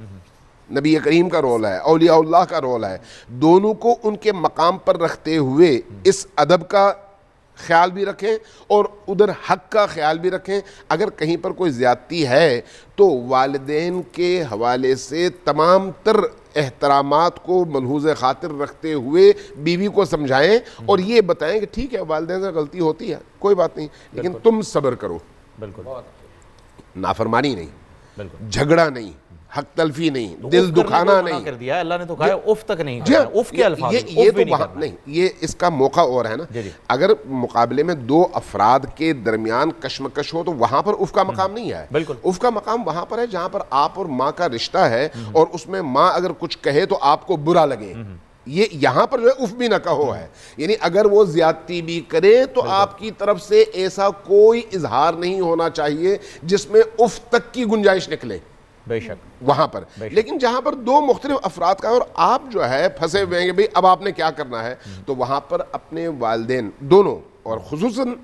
نبی کریم کا رول ہے، اولیاء اللہ کا رول ہے. دونوں کو ان کے مقام پر رکھتے ہوئے اس ادب کا خیال بھی رکھیں اور ادھر حق کا خیال بھی رکھیں. اگر کہیں پر کوئی زیادتی ہے تو والدین کے حوالے سے تمام تر احترامات کو ملحوظ خاطر رکھتے ہوئے بیوی کو سمجھائیں اور یہ بتائیں کہ ٹھیک ہے والدین سے غلطی ہوتی ہے، کوئی بات نہیں، لیکن تم صبر کرو. نافرمانی نہیں، جھگڑا نہیں، حق تلفی نہیں، دل دکھانا نہیں. کر دیا اللہ نے تو کہا اف تک نہیں جی کہا، اف کے الفاظ یہ تو وہاں نہیں، یہ اس کا موقع اور ہے نا. اگر مقابلے میں دو افراد کے درمیان کشمکش ہو تو وہاں پر اف کا مقام نہیں ہے. اف کا مقام وہاں پر ہے جہاں پر آپ اور ماں کا رشتہ ہے اور اس میں ماں اگر کچھ کہے تو آپ کو برا لگے. یہ یہاں پر جو ہے اف بھی نہ کہو ہے، یعنی اگر وہ زیادتی بھی کرے تو آپ کی طرف سے ایسا کوئی اظہار نہیں ہونا چاہیے جس میں اف تک کی گنجائش نکلے. بے شک وہاں پر. لیکن جہاں پر دو مختلف افراد کا اور آپ جو ہے پھنسے ہوئے ہیں کہ بھئی اب آپ نے کیا کرنا ہے، تو وہاں پر اپنے والدین دونوں اور خصوصاً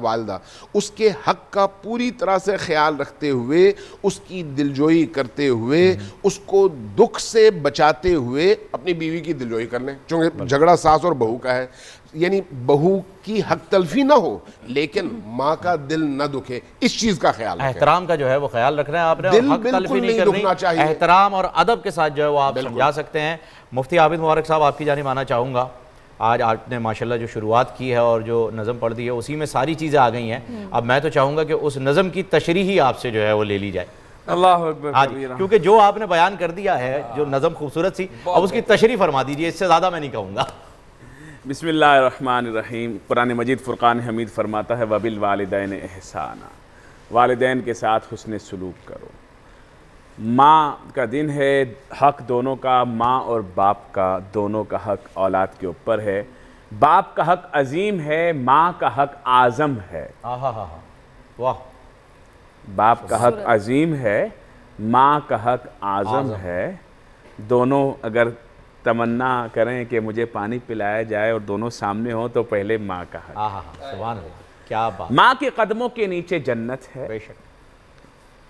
والدہ اس کے حق کا پوری طرح سے خیال رکھتے ہوئے، اس کی دلجوئی کرتے ہوئے، اس کو دکھ سے بچاتے ہوئے اپنی بیوی کی دلجوئی کر لیں. چونکہ جھگڑا ساس اور بہو کا ہے، یعنی بہو کی حق تلفی نہ ہو لیکن ماں کا دل نہ دکھے، اس چیز کا خیال رکھیں. احترام کا جو ہے وہ خیال رکھنا ہے آپ نے، دل حق تلفی بالکل نہیں دکھنا چاہیے. احترام اور ادب کے ساتھ جو ہے وہ آپ سمجھا سکتے ہیں. مفتی عابد مبارک صاحب آپ کی جانب آنا چاہوں گا. آج آپ نے ماشاءاللہ جو شروعات کی ہے اور جو نظم پڑھ دی ہے اسی میں ساری چیزیں آ گئی ہیں. اب میں تو چاہوں گا کہ اس نظم کی تشریح ہی آپ سے جو ہے وہ لے لی جائے. اللہ اکبر. کیونکہ جو آپ نے بیان کر دیا ہے جو نظم خوبصورت سی، اب اس کی تشریح فرما دیجئے، اس سے زیادہ میں نہیں کہوں گا. بسم اللہ الرحمن الرحیم. قرآن مجید فرقان حمید فرماتا ہے وَبِالْوَالِدَيْنِ إِحْسَانًا، والدین کے ساتھ حسن سلوک کرو. ماں کا دن ہے، حق دونوں کا، ماں اور باپ کا دونوں کا حق اولاد کے اوپر ہے. باپ کا حق عظیم ہے، ماں کا حق اعظم ہے. واہ. باپ کا حق عظیم ہے، ماں کا حق اعظم ہے. دونوں اگر تمنا کریں کہ مجھے پانی پلایا جائے اور دونوں سامنے ہوں تو پہلے ماں کا حق. سبحان اللہ، کیا بات. ماں کے قدموں کے نیچے جنت ہے. بے شک.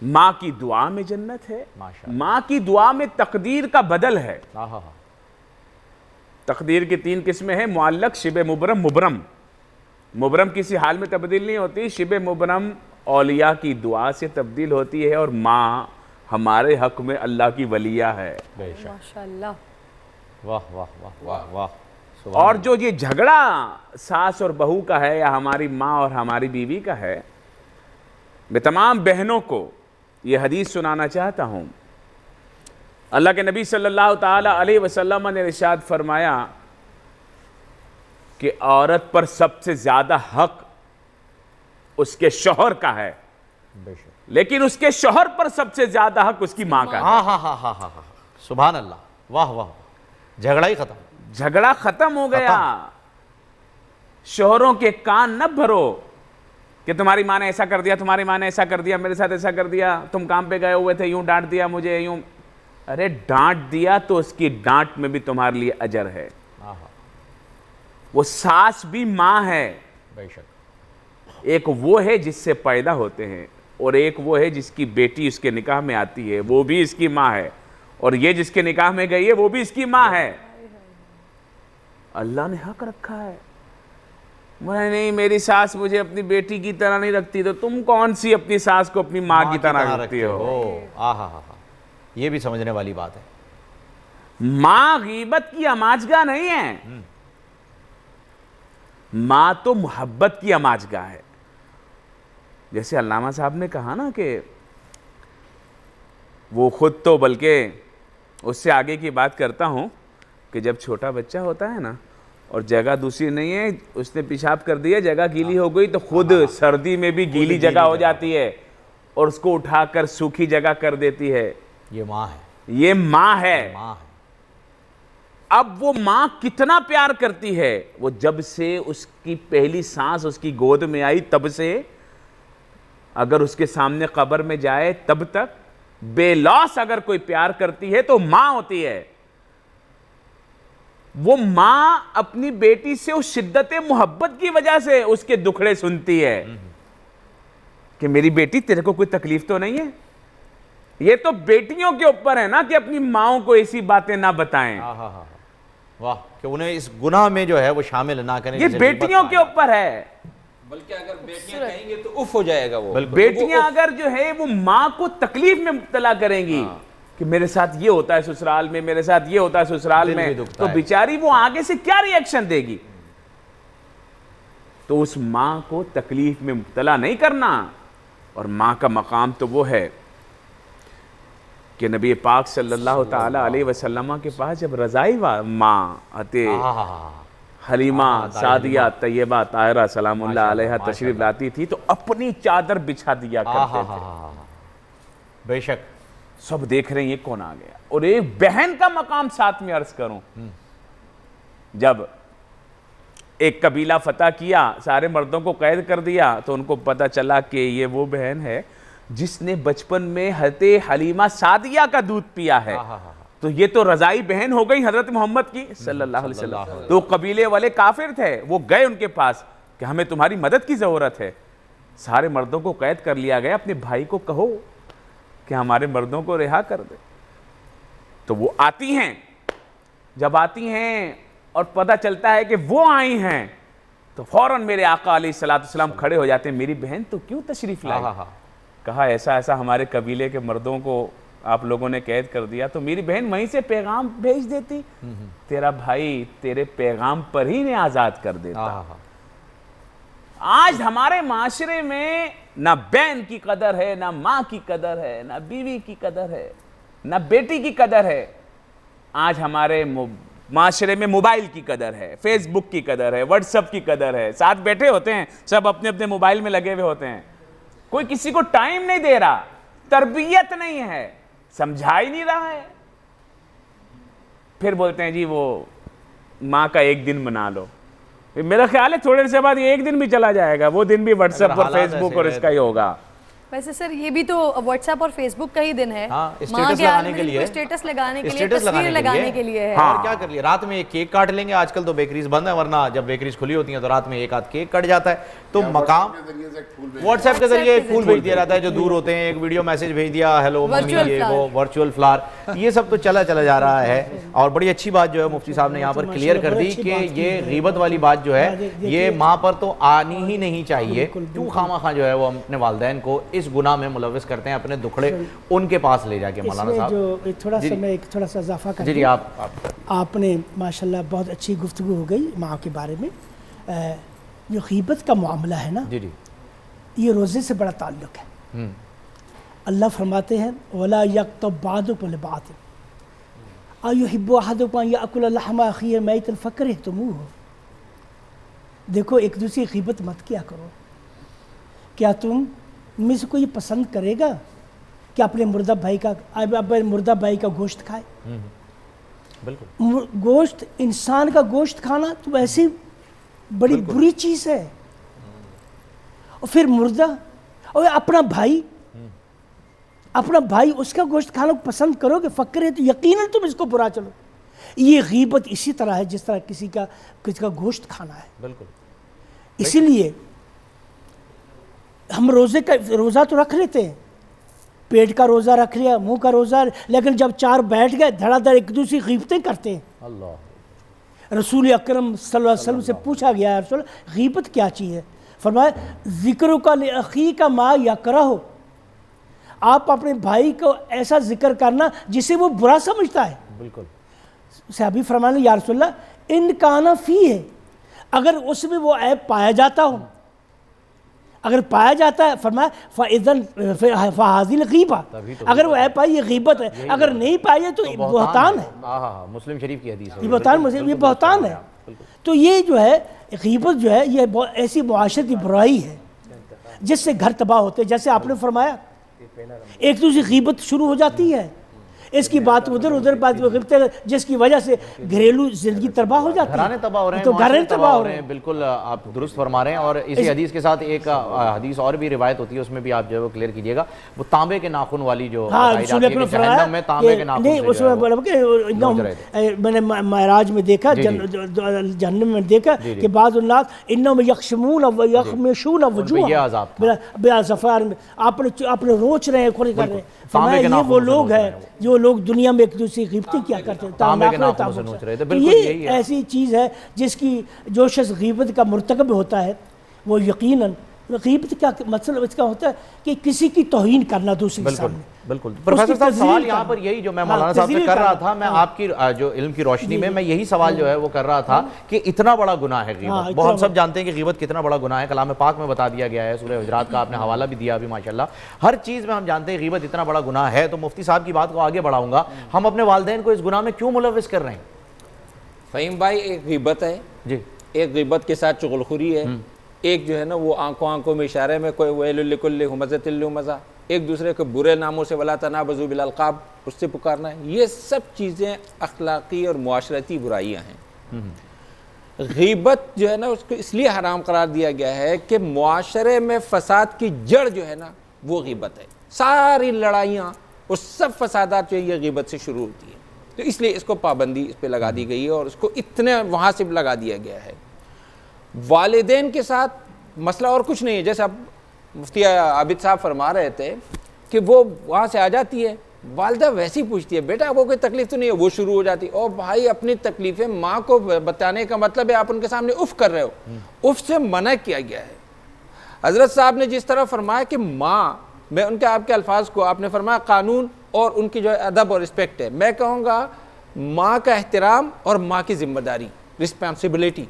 ماں کی دعا میں جنت ہے. ماں کی دعا میں تقدیر کا بدل ہے. تقدیر کی 3 قسمیں ہیں: معلق، شبہ مبرم، مبرم. مبرم کسی حال میں تبدیل نہیں ہوتی، شبہ مبرم اولیاء کی دعا سے تبدیل ہوتی ہے. اور ماں ہمارے حق میں اللہ کی ولیہ ہے. بے شک. ماشاءاللہ. واہ واہ واہ واہ واہ. اور جو یہ جھگڑا ساس اور بہو کا ہے یا ہماری ماں اور ہماری بیوی کا ہے، میں تمام بہنوں کو یہ حدیث سنانا چاہتا ہوں. اللہ کے نبی صلی اللہ تعالی علیہ وسلم نے ارشاد فرمایا کہ عورت پر سب سے زیادہ حق اس کے شوہر کا ہے، لیکن اس کے شوہر پر سب سے زیادہ حق اس کی ماں کا ہے. سبحان اللہ. واہ واہ. جھگڑا ہی ختم. جھگڑا ختم ہو گیا. شوہروں کے کان نہ بھرو کہ تمہاری ماں نے ایسا کر دیا، تمہاری ماں نے ایسا کر دیا، میرے ساتھ ایسا کر دیا، تم کام پہ گئے ہوئے تھے، یوں ڈانٹ دیا مجھے، یوں. ارے ڈانٹ دیا تو اس کی ڈانٹ میں بھی تمہارے لیے اجر ہے. وہ ساس بھی ماں ہے. بے شک. ایک وہ ہے جس سے پیدا ہوتے ہیں اور ایک وہ ہے جس کی بیٹی اس کے نکاح میں آتی ہے، وہ بھی اس کی ماں ہے. اور یہ جس کے نکاح میں گئی ہے وہ بھی اس کی ماں ہے. اللہ نے حق رکھا ہے. نہیں میری ساس مجھے اپنی بیٹی کی طرح نہیں رکھتی، تو تم کون سی اپنی ساس کو اپنی ماں کی طرح رکھتی ہو؟ یہ بھی سمجھنے والی بات ہے. ماں غیبت کی اماجگاہ نہیں ہے، ماں تو محبت کی اماجگاہ ہے. جیسے علامہ صاحب نے کہا نا کہ وہ خود تو، بلکہ اس سے آگے کی بات کرتا ہوں کہ جب چھوٹا بچہ ہوتا ہے نا اور جگہ دوسری نہیں ہے، اس نے پیشاب کر دیا، جگہ گیلی ہو گئی، تو خود سردی میں بھی گیلی جگہ ہو جاتی ہے اور اس کو اٹھا کر سوکھی جگہ کر دیتی ہے. یہ ماں ہے. یہ ماں ہے. اب وہ ماں کتنا پیار کرتی ہے، وہ جب سے اس کی پہلی سانس اس کی گود میں آئی تب سے اگر اس کے سامنے قبر میں جائے تب تک بے لوث اگر کوئی پیار کرتی ہے تو ماں ہوتی ہے. وہ ماں اپنی بیٹی سے اس شدت محبت کی وجہ سے اس کے دکھڑے سنتی ہے کہ میری بیٹی تیرے کو کوئی تکلیف تو نہیں ہے. یہ تو بیٹیوں کے اوپر ہے نا کہ اپنی ماؤں کو ایسی باتیں نہ بتائیں. واہ. کہ انہیں اس گناہ میں جو ہے وہ شامل نہ کریں. یہ بیٹیوں کے اوپر ہے. بلکہ اگر بیٹیاں کہیں گے تو اف ہو جائے گا. وہ بیٹیاں اگر جو ہے وہ ماں کو تکلیف میں مبتلا کریں گی کہ میرے ساتھ یہ ہوتا ہے سسرال میں، میرے ساتھ یہ ہوتا ہے سسرال میں، تو بیچاری وہ آگے سے کیا ری ایکشن دے گی؟ تو اس ماں کو تکلیف میں مبتلا نہیں کرنا. اور ماں کا مقام تو وہ ہے کہ نبی پاک صلی اللہ تعالی علیہ وسلم کے پاس جب رضائی ماں آتے، حلیمہ سعدیہ طیبہ طاہرہ سلام اللہ علیہ تشریف لاتی تھی تو اپنی چادر بچھا دیا کرتے تھے. بے شک. سب دیکھ رہے ہیں یہ کون آ گیا. اور ایک بہن کا مقام ساتھ میں عرض کروں، جب ایک قبیلہ فتح کیا، سارے مردوں کو قید کر دیا، تو ان کو پتہ چلا کہ یہ وہ بہن ہے جس نے بچپن میں حضرت حلیمہ سعدیہ کا دودھ پیا ہے. تو یہ تو رضائی بہن ہو گئی حضرت محمد کی صلی اللہ علیہ وسلم. تو قبیلے والے کافر تھے، وہ گئے ان کے پاس کہ ہمیں تمہاری مدد کی ضرورت ہے. سارے مردوں کو قید کر لیا گیا, اپنے بھائی کو کہو کہ ہمارے مردوں کو رہا کر دے. تو وہ آتی ہیں, جب آتی ہیں اور پتہ چلتا ہے کہ وہ آئی ہیں تو فوراً میرے آقا علیہ السلام کھڑے ہو جاتے ہیں, میری بہن تو کیوں تشریف لائی؟ کہا ایسا ایسا ہمارے قبیلے کے مردوں کو آپ لوگوں نے قید کر دیا, تو میری بہن وہیں سے پیغام بھیج دیتی, تیرا بھائی تیرے پیغام پر ہی نے آزاد کر دیتا. آج ہمارے معاشرے میں نہ بہن کی قدر ہے, نہ ماں کی قدر ہے, نہ بیوی کی قدر ہے, نہ بیٹی کی قدر ہے. آج ہمارے معاشرے میں موبائل کی قدر ہے, فیس بک کی قدر ہے, واٹس ایپ کی قدر ہے. ساتھ بیٹھے ہوتے ہیں, سب اپنے اپنے موبائل میں لگے ہوئے ہوتے ہیں, کوئی کسی کو ٹائم نہیں دے رہا, تربیت نہیں ہے, سمجھا ہی نہیں رہا ہے. پھر بولتے ہیں جی وہ ماں کا ایک دن منا لو. میرا خیال ہے تھوڑے سے بعد ایک دن بھی چلا جائے گا, وہ دن بھی واٹس ایپ اور فیس بک اور اس کا ہی ہوگا. ویسے سر یہ بھی تو واٹس ایپ اور فیس بک کا ہی دن ہے, اسٹیٹس لگانے کے لیے, اسٹیٹس لگانے کے لیے, تصویر لگانے کے لیے ہے. اور کیا کر لیا, رات میں ایک کیک کاٹ لیں گے. آج کل تو بیکریز بند ہے, ورنہ جب بیکریز کھلی ہوتی ہیں تو رات میں ایک آدھ کیک کٹ جاتا ہے. تو مقام واٹس ایپ کے ذریعے ایک پھول بھیج دیا جاتا ہے جو دور ہوتے ہیں, ایک ویڈیو میسج بھیج دیا, ہیلو ممی, یہ وہ ورچوئل فلاور, یہ سب تو چلا جا رہا ہے. اور بڑی اچھی بات جو ہے مفتی صاحب نے یہاں پر کلیئر کر دی کہ یہ غیبت والی بات جو ہے یہ ماں پر تو آنی ہی نہیں چاہیے. کیوں خواہ مخواہ جو ہے وہ اپنے والدین کو اس گناہ میں ملوث کرتے ہیں, اپنے دکھڑے ان کے پاس لے جا کے. مولانا صاحب جو تھوڑا سا اضافہ کر جی آپ نے ماشاءاللہ بہت اچھی گفتگو ہو گئی ماں کے بارے میں. جو غیبت کا معاملہ ہے نا, یہ روزے سے بڑا تعلق ہے. اللہ فرماتے ہیں وَلَا يَقْتَبْ بَعْضُكُمْ لِبَعْضٍ أَيُحِبُّ أَحَدُكُمْ أَن يَأْكُلَ لَحْمَ أَخِيهِ مَيْتًا فَكَرِهْتُمُوهُ. دیکھو ایک دوسری غیبت مت کیا کرو. کیا تم میں سے کوئی پسند کرے گا کہ اپنے مردہ بھائی کا گوشت کھائے؟ بالکل. گوشت, انسان کا گوشت کھانا تو ایسی بڑی بری چیز ہے. اور پھر مردہ, اور اپنا بھائی اس کا گوشت کھانا پسند کرو کہ فکر ہے تو یقیناً تم اس کو برا چلو. یہ غیبت اسی طرح ہے جس طرح کسی کا گوشت کھانا ہے. بالکل. اسی لیے ہم روزہ تو رکھ لیتے ہیں, پیٹ کا روزہ رکھ لیا, منہ کا روزہ, لیکن جب چار بیٹھ گئے دھڑا دھڑ ایک دوسری غیبتیں کرتے ہیں. رسول اکرم صلی اللہ علیہ وسلم سے پوچھا گیا رسول غیبت کیا چیز ہے؟ فرمایا ذکر کا لأخی کا ما یکرہ, آپ اپنے بھائی کو ایسا ذکر کرنا جسے وہ برا سمجھتا ہے. بالکل. صحابی فرمانے یا رسول اللہ ان کانا فی ہے, اگر اس میں وہ عیب پایا جاتا ہو, اگر پایا جاتا ہے فرمایا فَإِذَنْ فَهَذِهِ الْغِيبَةُ, اگر وہ عیب پائی یہ غیبت ہے, اگر نہیں پائی تو بہتان ہے. مسلم شریف کی حدیث ہے, یہ بہتان ہے. تو یہ جو ہے غیبت جو ہے یہ ایسی معاشرتی برائی ہے جس سے گھر تباہ ہوتے ہیں. جیسے آپ نے فرمایا ایک دوسری غیبت شروع ہو جاتی ہے, اس کی بات ادھر بات جس کی وجہ سے گھریلو زندگی تباہ ہو جاتی ہے, گھرانے تباہ ہو رہے ہیں, تو گھرانے تباہ ہو رہے ہیں. بالکل آپ درست فرما رہے ہیں. اور اسی حدیث کے ساتھ ایک حدیث اور بھی روایت ہوتی ہے, اس میں بھی آپ جو ہے وہ کلیئر کیجئے گا, وہ تانبے کے ناخن والی جو جہنم میں تانبے کے ناخن نہیں, اس میں بولا کہ میں نے معراج میں دیکھا, جہنم میں دیکھا کہ بعض الناس انہم یخشمون و یخمشون وجوہ بیازفار, آپ نے روچ رہے ہیں, کھولی کر رہے ہیں. فرمایا یہ وہ لوگ ہیں جو لوگ دنیا میں ایک دوسری غیبتیں کیا کرتے ہیں. یہ ایسی چیز ہے جس کی جو شخص غیبت کا مرتکب ہوتا ہے وہ یقیناً غیبت کا مطلب اس کا ہوتا ہے کہ کسی کی توہین کرنا دوسرے کے سامنے. بالکل. پروفیسر صاحب سوال یہاں پر یہی جو میں مولانا صاحب سے کر رہا تھا, میں آپ کی جو علم کی روشنی میں یہی سوال جو ہے وہ کر رہا تھا کہ اتنا بڑا گناہ ہے غیبت. وہ ہم سب جانتے ہیں کہ غیبت کتنا بڑا گناہ ہے, کلام پاک میں بتا دیا گیا ہے, سورہ حجرات کا آپ نے حوالہ بھی دیا ابھی ماشاءاللہ, ہر چیز میں ہم جانتے ہیں غیبت اتنا بڑا گناہ ہے. تو مفتی صاحب کی بات کو آگے بڑھاؤں گا, ہم اپنے والدین کو اس گناہ میں کیوں ملوث کر رہے ہیں؟ فہیم بھائی ایک غیبت ہے, ایک غیبت کے ساتھ چغلخوری ہے, ایک جو ہے نا وہ آنکھوں میں اشارے میں کوئی ویل لکل ہمزۃ لمزہ, ایک دوسرے کو برے ناموں سے ولا تنابزوا بالالقاب اس سے پکارنا ہے. یہ سب چیزیں اخلاقی اور معاشرتی برائیاں ہیں. غیبت جو ہے نا اس کو اس لیے حرام قرار دیا گیا ہے کہ معاشرے میں فساد کی جڑ جو ہے نا وہ غیبت ہے. ساری لڑائیاں اور سب فسادات جو ہے یہ غیبت سے شروع ہوتی ہیں. تو اس لیے اس کو پابندی اس پہ لگا دی گئی ہے اور اس کو اتنے وہاں سے لگا دیا گیا ہے. والدین کے ساتھ مسئلہ اور کچھ نہیں ہے، جیسے اب مفتی عابد صاحب فرما رہے تھے کہ وہ وہاں سے آ جاتی ہے، والدہ ویسی پوچھتی ہے بیٹا وہ کوئی تکلیف تو نہیں ہے، وہ شروع ہو جاتی ہے، اور بھائی اپنی تکلیفیں ماں کو بتانے کا مطلب ہے آپ ان کے سامنے اف کر رہے ہو، اف سے منع کیا گیا ہے۔ حضرت صاحب نے جس طرح فرمایا کہ ماں، میں ان کے آپ کے الفاظ کو آپ نے فرمایا قانون اور ان کی جو ادب اور رسپیکٹ ہے، میں کہوں گا ماں کا احترام اور ماں کی ذمہ داری، رسپانسبلٹی۔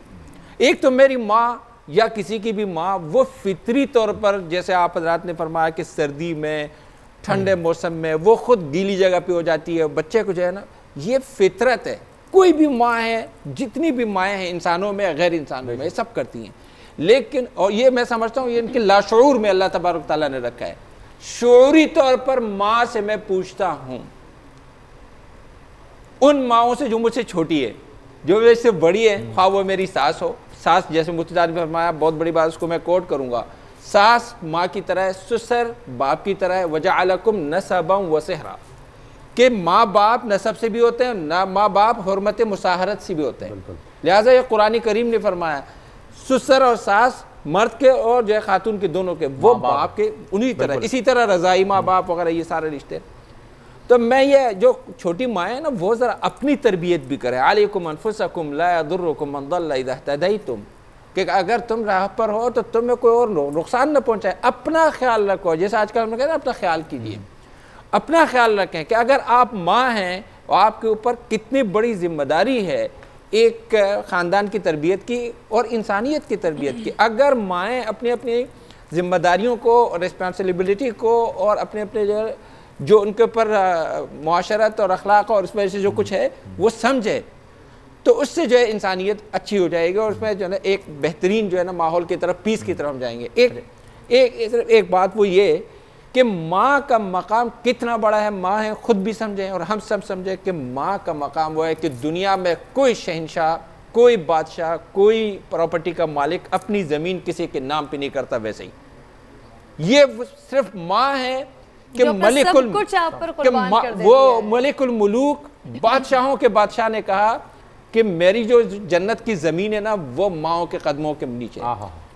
ایک تو میری ماں یا کسی کی بھی ماں وہ فطری طور پر، جیسے آپ حضرات نے فرمایا کہ سردی میں ٹھنڈے موسم میں وہ خود گیلی جگہ پہ ہو جاتی ہے، بچے کو جو ہے نا، یہ فطرت ہے، کوئی بھی ماں ہے، جتنی بھی مائیں ہیں انسانوں میں غیر انسانوں میں، یہ سب کرتی ہیں، لیکن اور یہ میں سمجھتا ہوں یہ ان کے لاشعور میں اللہ تبارک تعالیٰ نے رکھا ہے۔ شعوری طور پر ماں سے میں پوچھتا ہوں، ان ماؤں سے جو مجھ سے چھوٹی ہے، جو میرے سے بڑی ہے، خواہ وہ میری ساس ہو، ساس جیسے مفتی صاحب نے فرمایا بہت بڑی بات، اس کو میں کوٹ کروں گا، ساس ماں کی طرح ہے، سسر باپ کی طرح ہے، وَجَعَلَكُمْ نَسَبًا وَسِحْرًا، کہ ماں باپ نسب سے بھی ہوتے ہیں، ماں باپ حرمت مساہرت سے بھی ہوتے ہیں، لہٰذا یہ قرآن کریم نے فرمایا سسر اور ساس مرد کے اور جو ہے خاتون کے دونوں کے وہ باپ کے انہی طرح، اسی طرح رضائی ماں باپ وغیرہ یہ سارے رشتے۔ تو میں یہ جو چھوٹی مائیں ہیں نا وہ ذرا اپنی تربیت بھی کریں، علیکم انفسکم لا یضرکم من ضل اذا اہتدیتم، کہ اگر تم راہ پر ہو تو تمہیں کوئی اور نقصان نہ پہنچائے، اپنا خیال رکھو، جیسے آج کل ہم نے کہا نا اپنا خیال کیجیے، اپنا خیال رکھیں کہ اگر آپ ماں ہیں اور آپ کے اوپر کتنی بڑی ذمہ داری ہے ایک خاندان کی تربیت کی اور انسانیت کی تربیت کی، اگر مائیں اپنی اپنی ذمہ داریوں کو، ریسپانسبلٹی کو اور اپنے اپنے جو ان کے اوپر معاشرت اور اخلاق اور اس وجہ سے جو کچھ ہے وہ سمجھے، تو اس سے جو ہے انسانیت اچھی ہو جائے گی اور اس میں جو ہے نا ایک بہترین جو ہے نا ماحول کی طرف، پیس کی طرف ہم جائیں گے۔ ایک بات وہ یہ کہ ماں کا مقام کتنا بڑا ہے، ماں ہے خود بھی سمجھیں اور ہم سب سمجھیں کہ ماں کا مقام وہ ہے کہ دنیا میں کوئی شہنشاہ، کوئی بادشاہ، کوئی پراپرٹی کا مالک اپنی زمین کسی کے نام پہ نہیں کرتا، ویسے ہی یہ صرف ماں ہے کہ وہ ملک الملوک، بادشاہوں کے بادشاہ نے کہا کہ میری جو جنت کی زمین ہے نا وہ ماؤں کے قدموں کے نیچے،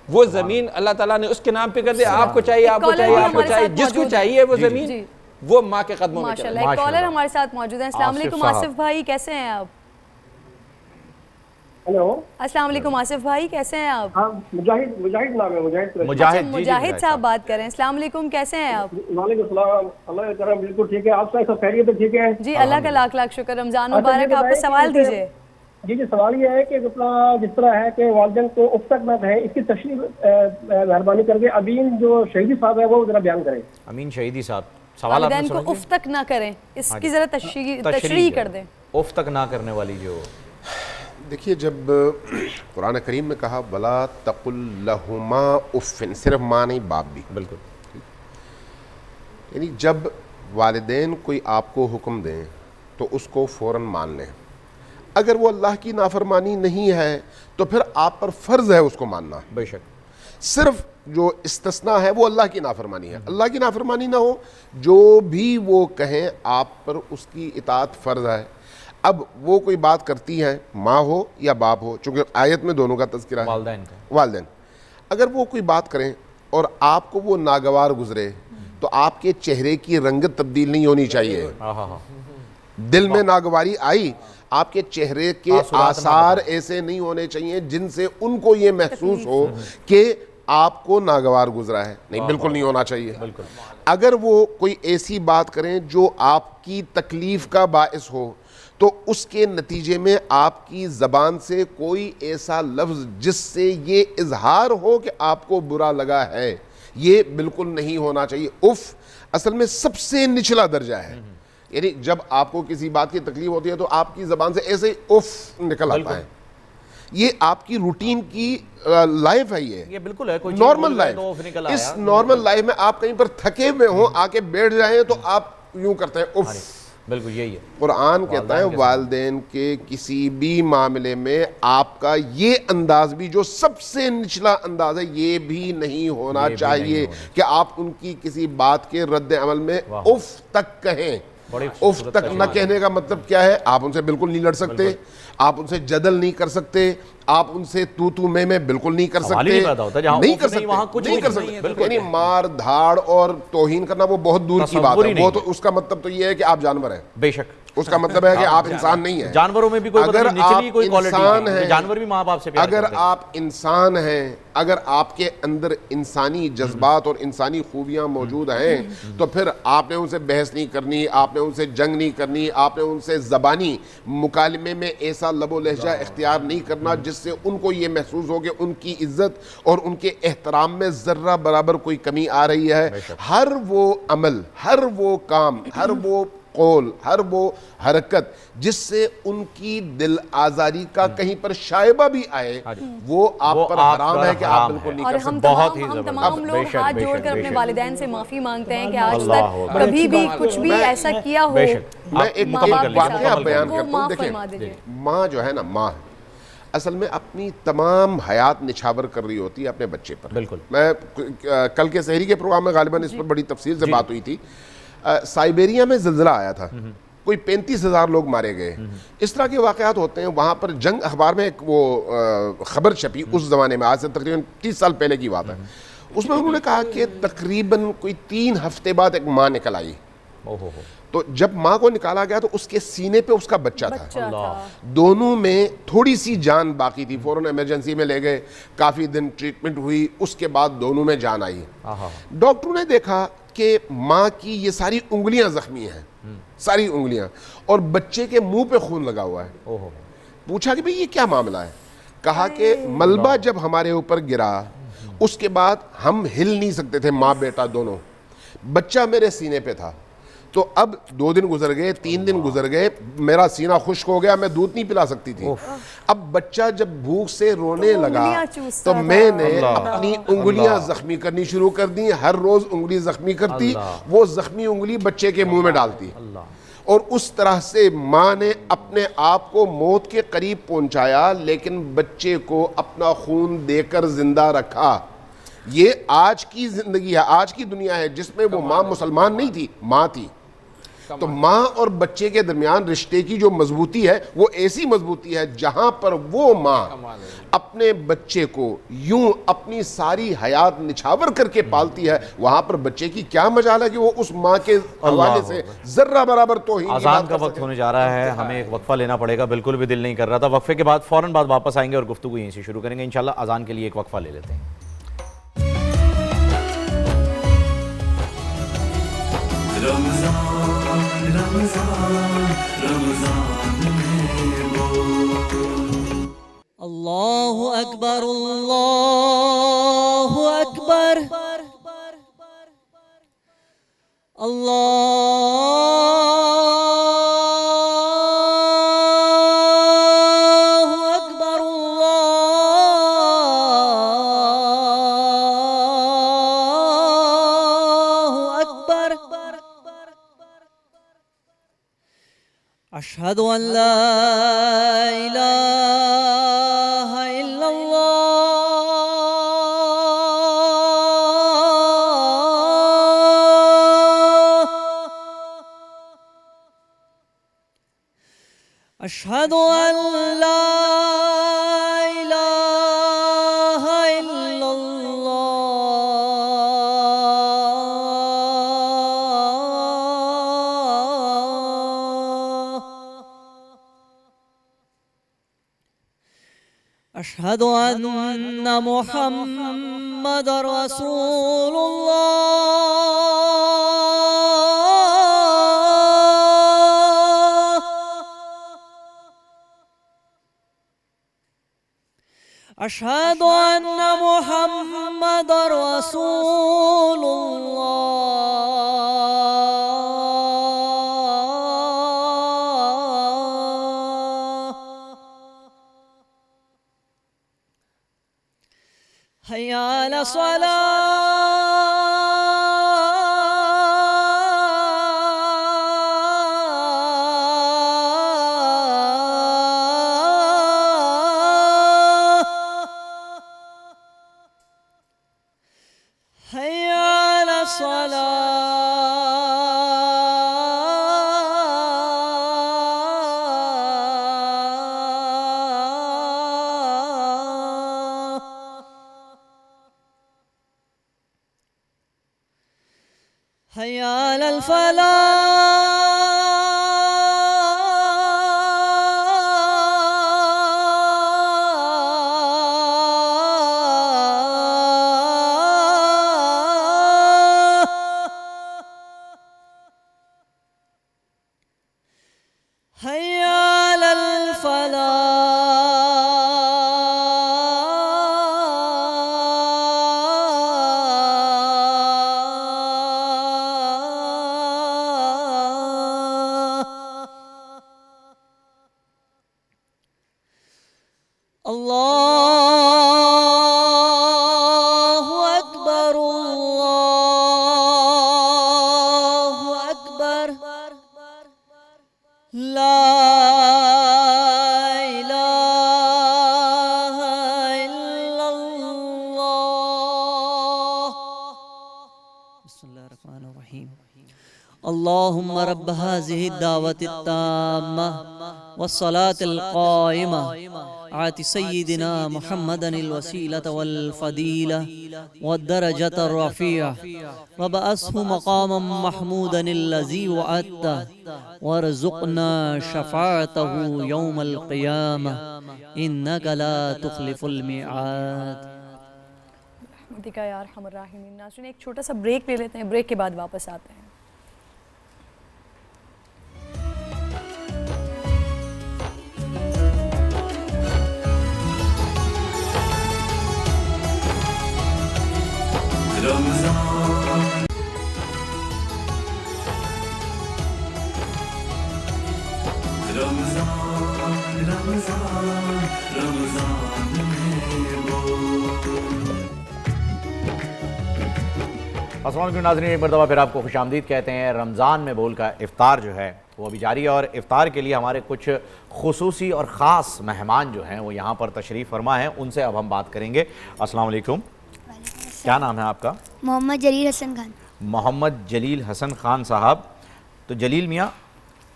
وہ زمین اللہ تعالیٰ نے اس کے نام پہ کر دیا، آپ کو چاہیے، آپ کو چاہیے، آپ کو چاہیے، جس کو چاہیے وہ زمین وہ ماں کے قدموں میں چلے۔ ایک کالر ہمارے ساتھ موجود ہیں۔ السلام علیکم آصف بھائی، کیسے ہیں آپ؟ ہیلو، السلام علیکم آصف بھائی، کیسے ہیں آپ؟ ہاں، مجاہد نام ہے، مجاہد صاحب بات کریں۔ السلام علیکم، کیسے ہیں آپ؟ وعلیکم السلام، اللہ کرم، بالکل ٹھیک ہے، آپ سب خیریت ہے؟ ٹھیک ہے جی، اللہ کا لاکھ لاکھ شکر۔ رمضان مبارک، آپ کو سوال دیجیے۔ جی سوال یہ ہے کہ جس طرح ہے کہ والدین کو اف تک نہ کہیں، اس کی تشریح مہربانی کر کے امین جو شہیدی صاحب ہے وہ ذرا بیان کریں۔ امین شہیدی صاحب، سوال آپ نے والدین کو اف تک نہ کریں، اس کی ذرا تشریح کر دیں۔ اف تک نہ کرنے والی جو، دیکھیے جب قرآن کریم میں کہا وَلَا تَقُلْ لَهُمَا اُفٍ، صرف ماں نہیں باپ بھی، بالکل، یعنی جب والدین کوئی آپ کو حکم دیں تو اس کو فوراً مان لیں، اگر وہ اللہ کی نافرمانی نہیں ہے تو پھر آپ پر فرض ہے اس کو ماننا، بے شک، صرف جو استثناء ہے وہ اللہ کی نافرمانی ہے، اللہ کی نافرمانی نہ ہو، جو بھی وہ کہیں آپ پر اس کی اطاعت فرض ہے۔ اب وہ کوئی بات کرتی ہے، ماں ہو یا باپ ہو، چونکہ آیت میں دونوں کا تذکرہ ہے، والدین، اگر وہ کوئی بات کریں اور آپ کو وہ ناگوار گزرے تو آپ کے چہرے کی رنگت تبدیل نہیں ہونی چاہیے، دل میں ناگواری آئی، آپ کے چہرے کے آثار ایسے نہیں ہونے چاہیے جن سے ان کو یہ محسوس ہو کہ آپ کو ناگوار گزرا ہے، نہیں، بالکل نہیں ہونا چاہیے۔ اگر وہ کوئی ایسی بات کریں جو آپ کی تکلیف کا باعث ہو تو اس کے نتیجے میں آپ کی زبان سے کوئی ایسا لفظ جس سے یہ اظہار ہو کہ آپ کو برا لگا ہے، یہ بالکل نہیں ہونا چاہیے۔ اف اصل میں سب سے نچلا درجہ ہے، یعنی جب آپ کو کسی بات کی تکلیف ہوتی ہے تو آپ کی زبان سے ایسے اف نکل آتا ہے، یہ آپ کی روٹین کی لائف ہے، یہ بالکل ہے، نارمل لائف۔ اس نارمل لائف میں آپ کہیں پر تھکے ہوئے ہوں، آ کے بیٹھ جائیں تو آپ یوں کرتے ہیں اف، بالکل یہی ہے۔ قرآن کہتا ہے والدین کے کسی بھی معاملے میں آپ کا یہ انداز بھی جو سب سے نچلا انداز ہے یہ بھی نہیں ہونا چاہیے کہ آپ ان کی کسی بات کے رد عمل میں اف تک کہیں۔ اف تک نہ کہنے کا مطلب کیا ہے؟ آپ ان سے بالکل نہیں لڑ سکتے، آپ ان سے جدل نہیں کر سکتے، آپ ان سے تو میں بالکل نہیں کر سوال ہی سکتے, نہیں پیدا ہوتا, جہاں نہیں کر نہیں سکتے, وہاں کچھ نہیں کر نہیں ہے, سکتے. بالکل. یعنی مار دھاڑ اور توہین کرنا وہ بہت دور کی بات تصور ہی ہے, نہیں وہ تو اس کا مطلب تو یہ ہے کہ آپ جانور ہیں, بے شک. اس کا مطلب ہے کہ آپ انسان نہیں ہیں. جانوروں میں بھی کوئی اگر نچلی کوئی کوالٹی انسان ہے, ہیں, جانور بھی ماں باپ سے پیار اگر کرتے ہیں. آپ انسان ہیں, اگر آپ کے اندر انسانی جذبات اور انسانی خوبیاں موجود ہیں, تو پھر آپ نے ان سے بحث نہیں کرنی, آپ نے ان سے جنگ نہیں کرنی, آپ نے ان سے زبانی مکالمے میں ایسا لب و لہجہ اختیار نہیں کرنا جس سے ان کو یہ محسوس ہو کہ ان کی عزت اور ان کے احترام میں ذرہ برابر کوئی کمی آ رہی ہے. ہر وہ عمل, ہر وہ کام, ہر وہ قول, ہر وہ حرکت جس سے ان کی دل آزاری کا کہیں پر شائبہ بھی آئے, وہ آپ پر حرام ہے کہ آپ بالکل نہیں کر سکتے. ہم تمام لوگ ہاتھ جوڑ کر اپنے والدین سے معافی مانگتے ہیں کہ آج تک کبھی بھی کچھ بھی ایسا کیا ہو, میں ایک واقعہ بیان کرتا ہوں. معاف فرما دیجیے. ماں جو ہے نا, ماں اصل میں اپنی تمام حیات نچھاور کر رہی ہوتی ہے اپنے بچے پر. بالکل. میں کل کے سحری کے پروگرام میں غالباً اس پر بڑی تفصیل سے بات ہوئی تھی. سائبیریا میں زلزلہ آیا تھا, کوئی 35,000 لوگ مارے گئے. اس طرح کے واقعات ہوتے ہیں. وہاں پر جنگ اخبار میں ایک وہ خبر چھپی اس زمانے میں, آج سے تقریباً 30 سال پہلے کی بات ہے. اس میں انہوں نے کہا کہ تقریباً کوئی 3 ہفتے بعد ایک ماں نکل آئی. تو جب ماں کو نکالا گیا تو اس کے سینے پہ اس کا بچہ تھا. دونوں میں تھوڑی سی جان باقی تھی. فوراً ایمرجنسی میں لے گئے, کافی دن ٹریٹمنٹ ہوئی, اس کے بعد دونوں میں جان آئی. ڈاکٹروں نے دیکھا کہ ماں کی یہ ساری انگلیاں زخمی ہیں, ساری انگلیاں, اور بچے کے منہ پہ خون لگا ہوا ہے. پوچھا کہ بھئی یہ کیا معاملہ ہے؟ کہا کہ ملبہ جب ہمارے اوپر گرا اس کے بعد ہم ہل نہیں سکتے تھے, ماں بیٹا دونوں. بچہ میرے سینے پہ تھا, تو اب 2 دن گزر گئے, 3 دن گزر گئے, میرا سینہ خشک ہو گیا, میں دودھ نہیں پلا سکتی تھی. اب بچہ جب بھوک سے رونے لگا تو میں نے اپنی انگلیاں زخمی کرنی شروع کر دی. ہر روز انگلی زخمی کرتی, وہ زخمی انگلی بچے کے منہ میں ڈالتی, اور اس طرح سے ماں نے اپنے آپ کو موت کے قریب پہنچایا, لیکن بچے کو اپنا خون دے کر زندہ رکھا. یہ آج کی زندگی ہے, آج کی دنیا ہے جس میں وہ ماں مسلمان نہیں تھی, ماں تھی. تو ماں اور بچے کے درمیان رشتے کی جو مضبوطی ہے وہ ایسی مضبوطی ہے جہاں پر وہ ماں اپنے بچے کو یوں اپنی ساری حیات نچھاور کر کے پالتی ہے, وہاں پر بچے کی کیا مجال ہے کہ وہ اس ماں کے حوالے سے ذرہ برابر توہین. اذان کا وقت ہونے جا رہا ہے, ہمیں ایک وقفہ لینا پڑے گا, بالکل بھی دل نہیں کر رہا تھا. وقفے کے بعد فوراً بعد واپس آئیں گے اور گفتگو یہیں سے شروع کریں گے انشاءاللہ. اذان کے لیے ایک وقفہ لے لیتے ہیں. رمضان رمضان رمضان میں اللہ اکبر اللہ اکبر اشہد ان لا الہ الا اللہ اشہد ان لا الہ الا اشہد ان محمد رسول اللہ اشہد ان محمد رسول اللہ حی علی الصلاۃ حی علی الصلاۃ حي على الفلاح حي على الفلاح الله أكبر الله أكبر لا إله إلا الله بسم الله الرحمن الرحيم اللهم رب هذه الدعوة التامة والصلاة القائمة آت سيدنا محمدا الوسيلة والفضيلة والدرجة الرفيعة وابعثه مقاما محمودا الذي وعدته وارزقنا شفاعته يوم القيامة إنك لا تخلف الميعاد. رحمتک یا ارحم الراحمین. ناظرین ایک چھوٹا سا بریک لے لیتے ہیں, بریک کے بعد واپس آتے ہیں. السلام علیکم ناظرین, ایک مرتبہ پھر آپ کو خوش آمدید کہتے ہیں. رمضان میں بول کا افطار جو ہے وہ ابھی جاری ہے, اور افطار کے لیے ہمارے کچھ خصوصی اور خاص مہمان جو ہیں وہ یہاں پر تشریف فرما ہیں. ان سے اب ہم بات کریں گے. السلام علیکم, کیا نام ہے آپ کا؟ محمد جلیل حسن خان. محمد جلیل حسن خان صاحب. تو جلیل میاں,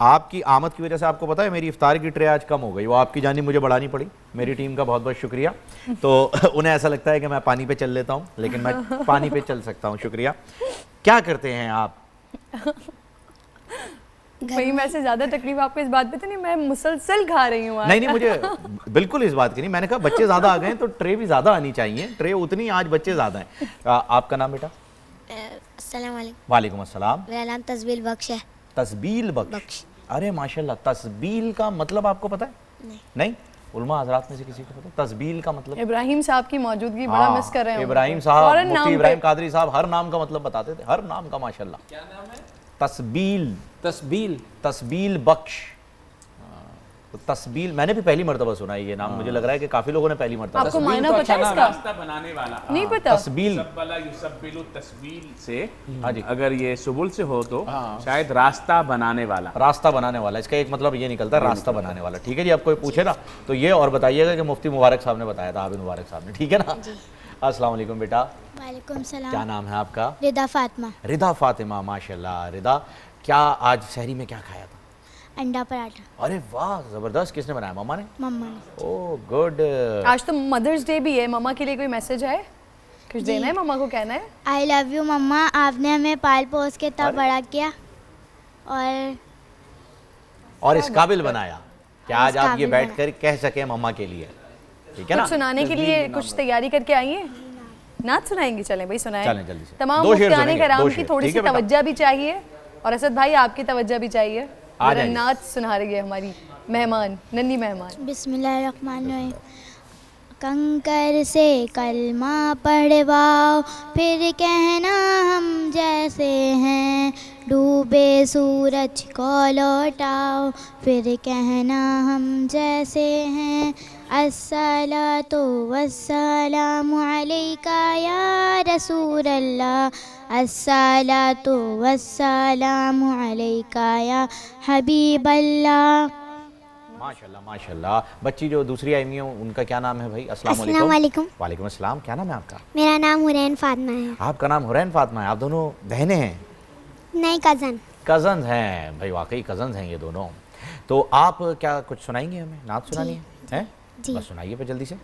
آپ کی آمد کی وجہ سے آپ کو پتہ ہے میری افطار کی ٹرے آج کم ہو گئی, وہ آپ کی جانب مجھے بڑھانی پڑی. میری ٹیم کا بہت بہت شکریہ. تو انہیں ایسا لگتا ہے کہ میں پانی پہ چل لیتا ہوں, لیکن میں پانی پہ چل سکتا ہوں. شکریہ. کیا کرتے ہیں آپ؟ بھئی میں سے زیادہ تکلیف آپ کو اس بات پہ تو نہیں, میں مسلسل کھا رہی ہوں. نہیں مجھے بالکل اس بات کی نہیں, میں نے کہا بچے زیادہ آ گئے ہیں تو ٹرے بھی زیادہ آنی چاہیے. ٹرے اتنی, آج بچے زیادہ ہیں. آپ کا نام بیٹا؟ السلام علیکم. وعلیکم السلام. میرا نام تسبیل بخش ہے. تسبیل بخش. ارے ماشاءاللہ, تسبیل کا مطلب آپ کو پتہ ہے؟ نہیں. علماء حضرات میں سے کسی کو پتہ ہے تسبیل کا مطلب؟ ابراہیم صاحب کی موجودگی بڑا مس کر رہے ہیں. ابراہیم صاحب, مفتی ابراہیم قادری صاحب ہر نام کا مطلب بتاتے تھے, ہر نام کا ماشاءاللہ. کیا نام ہے؟ تسبیل. تسبیل. تسبیل بخش. تسبیل میں نے بھی پہلی مرتبہ سنا ہے یہ نام. مجھے لگ رہا ہے کہ کافی لوگوں نے پہلی مرتبہ. آپ کو معنی پتہ ہے اس کا؟ راستہ بنانے والا. نہیں پتہ. تسبیل سبلا یسبل تسبیل سے, اگر یہ سبل سے ہو تو شاید راستہ بنانے والا. راستہ بنانے والا, اس کا ایک مطلب یہ نکلتا ہے راستہ بنانے والا. ٹھیک ہے جی, آپ کوئی پوچھے نا تو یہ اور بتائیے گا کہ مفتی مبارک صاحب نے بتایا تھا, عابد مبارک صاحب نے. ٹھیک ہے نا. السلام علیکم بیٹا. وعلیکم السلام. کیا نام ہے آپ کا؟ رضا فاطمہ. رضا فاطمہ, ماشاءاللہ. رضا, کیا آج سحری میں کیا کھایا تھا؟ انڈا پراٹھا. ارے واہ, زبردست. کس نے بنایا؟ مما نے؟ مما نے. اوہ گڈ. آج تو مدرس ڈے بھی ہے, مما کے لیے کوئی میسج ہے, کچھ دینا ہے مما کو, کہنا ہے؟ آئی لو یو مما, آپ نے ہمیں پال پوس کے اتنا بڑا کیا اور اس قابل بنایا کہ آج آپ یہ بیٹھ کر کہہ سکیں مما کے لیے. ٹھیک ہے نا. کچھ سنانے کے لیے کچھ تیاری کر کے آئیے, نعت سنائیں گی؟ چلیں بھائی سنائیں. چلیں جلدی سے. تمام مفتیان کرام کی تھوڑی سی توجہ بھی چاہیے, اور اسد بھائی آپ کی توجہ بھی چاہیے. نعت سنا رہی ہے ہماری مہمان, ننھی مہمان. بسم اللہ الرحمن الرحیم. کنکر سے کلمہ پڑھواؤ, پھر کہنا ہم جیسے ہیں, ڈوبے سورج کو لوٹاؤ, پھر کہنا ہم جیسے ہیں. الصلاۃ والسلام علیکہ یا رسول اللہ, الصلاۃ والسلام علیکہ یا حبیب اللہ. ماشاءاللہ ماشاءاللہ. بچی جو دوسری آئی ہوئی ہیں ان کا کیا نام ہے بھائی؟ السلام علیکم. وعلیکم السلام. کیا نام ہے آپ کا؟ میرا نام حرین فاطمہ ہے. آپ کا نام حرین فاطمہ ہے. آپ دونوں بہنیں ہیں؟ نہیں, کزن. کزنز ہیں بھائی, واقعی کزنز ہیں یہ دونوں. تو آپ کیا کچھ سنائیں گے ہمیں؟ نعت سنانی ہے؟ جی. بس سنائیے پہ جلدی سے.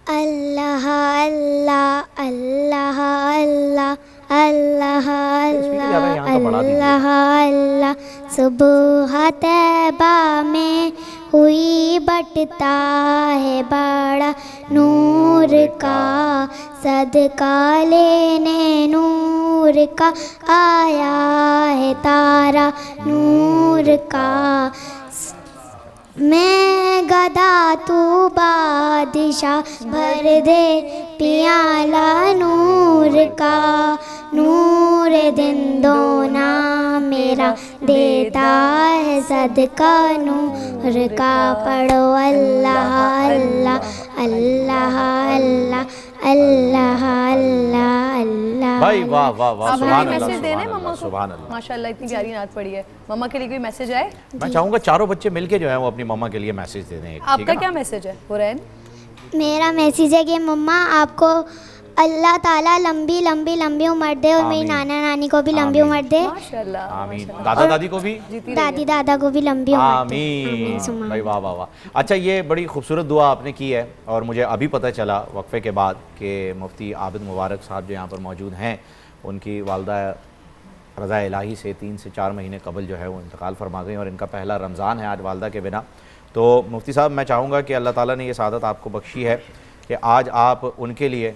اللہ اللہ اللہ اللہ اللہ اللہ اللہ اللہ صبح طیبہ میں ہوئی بٹتا ہے بڑا نور کا صدقہ لینے نور کا آیا ہے تارا نور کا میں گدا تو بادشاہ بھر دے پیالہ نور کا نور دن دونا میرا دیتا ہے صدقہ نور کا پڑھو اللہ اللہ اللہ اللہ اللہ اللہ اللہ بھائی واہ واہ واہ سبحان اللہ میسج دینے مما کو سبحان اللہ ماشاءاللہ اتنی پیاری نعت پڑھی ہے مما کے لیے کوئی میسج آئے میں چاہوں گا چاروں بچے مل کے جو ہے وہ اپنی مما کے لیے میسج دے دیں آپ کا کیا میسج ہے حورین میرا میسیج ہے کہ مما آپ کو اللہ تعالیٰ لمبی لمبی لمبی عمر دے اور میری نانا نانی کو بھی لمبی عمر دے آمین دادا دادی کو بھی دادی دادا کو بھی لمبی عمر دے آمین بھائی واہ واہ واہ اچھا یہ بڑی خوبصورت دعا آپ نے کی ہے اور مجھے ابھی پتہ چلا وقفے کے بعد کہ مفتی عابد مبارک صاحب جو یہاں پر موجود ہیں ان کی والدہ رضا الہی سے 3 سے 4 مہینے قبل جو ہے وہ انتقال فرما گئی اور ان کا پہلا رمضان ہے آج والدہ کے بنا تو مفتی صاحب میں چاہوں گا کہ اللہ تعالیٰ نے یہ سعادت آپ کو بخشی ہے کہ آج آپ ان کے لیے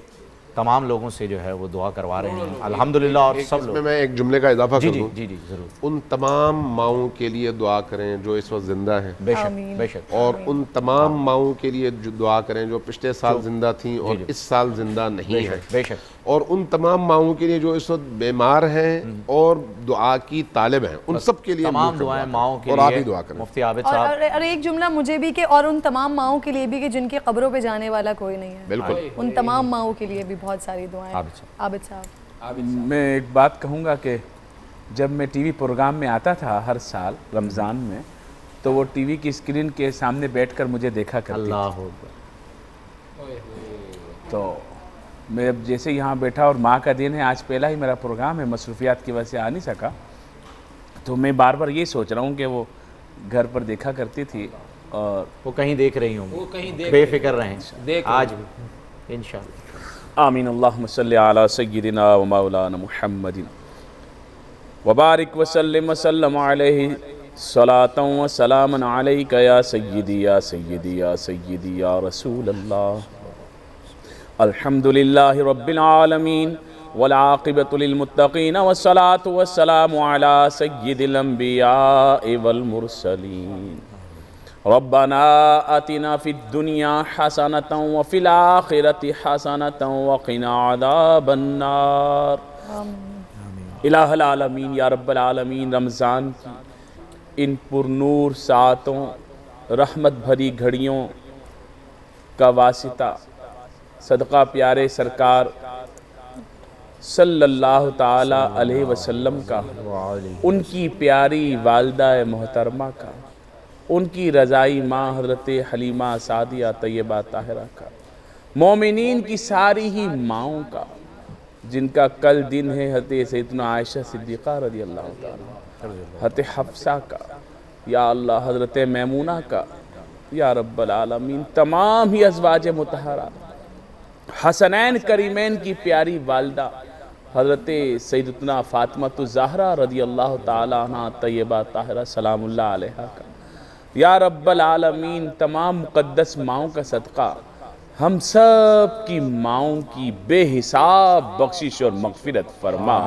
تمام لوگوں سے جو ہے وہ دعا کروا رہے ہیں الحمدللہ اور سب لوگ میں ایک جملے کا اضافہ کر دوں جی ضرور ان تمام ماؤں کے لیے دعا کریں جو اس وقت زندہ ہیں بے شک اور ان تمام ماؤں کے لیے دعا کریں جو پچھلے سال زندہ تھیں اور اس سال زندہ نہیں ہیں بے شک اور ان تمام ماؤں کے لیے جو اس وقت بیمار ہیں اور دعا کی طالب ہیں ان سب کے لیے تمام دعائیں ماؤں کے اور آپ ہی دعا کریں مفتی عابد صاحب اور ایک جملہ مجھے بھی کہ اور ان تمام ماؤں کے لیے بھی کہ جن کی قبروں پہ جانے والا کوئی نہیں ہے بالکل ان تمام ماؤں کے لیے بھی بہت ساری دعائیں عابد صاحب میں ایک بات کہوں گا کہ جب میں ٹی وی پروگرام میں آتا تھا ہر سال رمضان میں تو وہ ٹی وی کی اسکرین کے سامنے بیٹھ کر مجھے دیکھا کرتی اللہ تو میں اب جیسے یہاں بیٹھا اور ماں کا دن ہے آج پہلا ہی میرا پروگرام ہے مصروفیات کی وجہ سے آ نہیں سکا تو میں بار بار یہ سوچ رہا ہوں کہ وہ گھر پر دیکھا کرتی تھی اور وہ کہیں دیکھ رہی ہوں بے فکر رہیں آج بھی انشاءاللہ آمین اللہم صلی علی سیدنا و مولانا محمد وبارک وسلم وسلم علیہ صلاۃ و سلام علیک یا سیدی یا سیدی یا سیدی یا رسول اللہ الحمدللہ رب العالمین والعاقبۃ للمتقین والصلاة والسلام علی سید الانبیاء والمرسلین ربنا آتنا فی الدنیا حسنة وفی الآخرة حسنة وقنا عذاب النار الہ العالمین یا رب العالمین رمضان کی ان پر نور ساعتوں رحمت بھری گھڑیوں کا واسطہ صدقہ پیارے سرکار صلی اللہ تعالی علیہ وسلم کا ان کی پیاری والدہ محترمہ کا ان کی رضائی ماں حضرت حلیمہ سعدیہ طیبہ طاہرہ کا مومنین کی ساری ہی ماؤں کا جن کا کل دن ہے حضرت سیدنا عائشہ صدیقہ رضی اللہ تعالی حضرت حفصہ کا یا اللہ حضرت میمونہ کا یا رب العالمین تمام ہی ازواج مطہرہ حسنین کریمین کی پیاری والدہ حضرت سیدتنا فاطمہ الزہرا رضی اللہ تعالی عنہ طیبہ طاہرہ سلام اللہ علیہ کا یا رب العالمین تمام مقدس ماؤں کا صدقہ ہم سب کی ماؤں کی بے حساب بخشش اور مغفرت فرما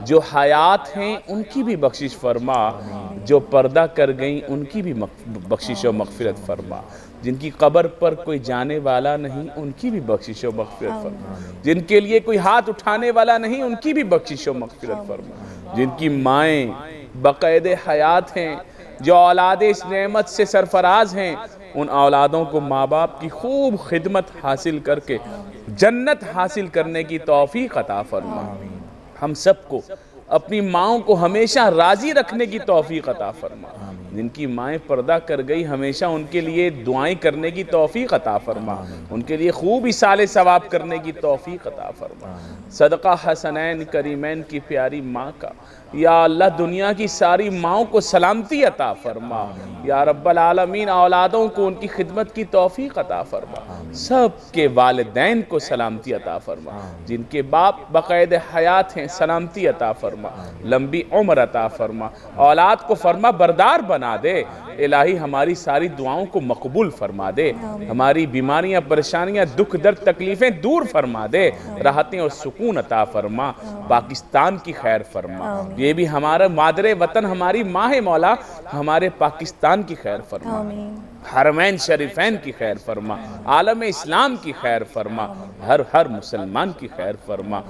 جو حیات ہیں ان کی بھی بخشش فرما جو پردہ کر گئیں ان کی بھی بخشش و مغفرت فرما جن کی قبر پر کوئی جانے والا نہیں ان کی بھی بخشش و مغفرت فرما جن کے لیے کوئی ہاتھ اٹھانے والا نہیں ان کی بھی بخشش و مغفرت فرما جن کی مائیں بقید حیات ہیں جو اولاد اس نعمت سے سرفراز ہیں ان اولادوں کو ماں باپ کی خوب خدمت حاصل کر کے جنت حاصل کرنے کی توفیق عطا فرما ہم سب کو اپنی ماؤں کو ہمیشہ راضی رکھنے کی توفیق عطا فرما جن کی مائیں پردہ کر گئی ہمیشہ ان کے لیے دعائیں کرنے کی توفیق عطا فرما ان کے لیے خوب اصال ثواب کرنے کی توفیق عطا فرما صدقہ حسنین کریمین کی پیاری ماں کا یا اللہ دنیا کی ساری ماؤں کو سلامتی عطا فرما یا رب العالمین اولادوں کو ان کی خدمت کی توفیق عطا فرما سب کے والدین کو سلامتی عطا فرما، جن کے باپ بقید حیات ہیں سلامتی عطا فرما، لمبی عمر عطا فرما، اولاد کو فرما بردار بنا دے، الہی ہماری ساری دعاؤں کو مقبول فرما دے، ہماری بیماریاں پریشانیاں دکھ درد تکلیفیں دور فرما دے، راحتیں اور سکون عطا فرما، پاکستان کی خیر فرما، یہ بھی ہمارا مادر وطن ہماری ماں ہے مولا، ہمارے پاکستان کی خیر فرما، حرمین شریفین کی خیر فرما، عالم اسلام کی خیر فرما، ہر مسلمان کی خیر فرما،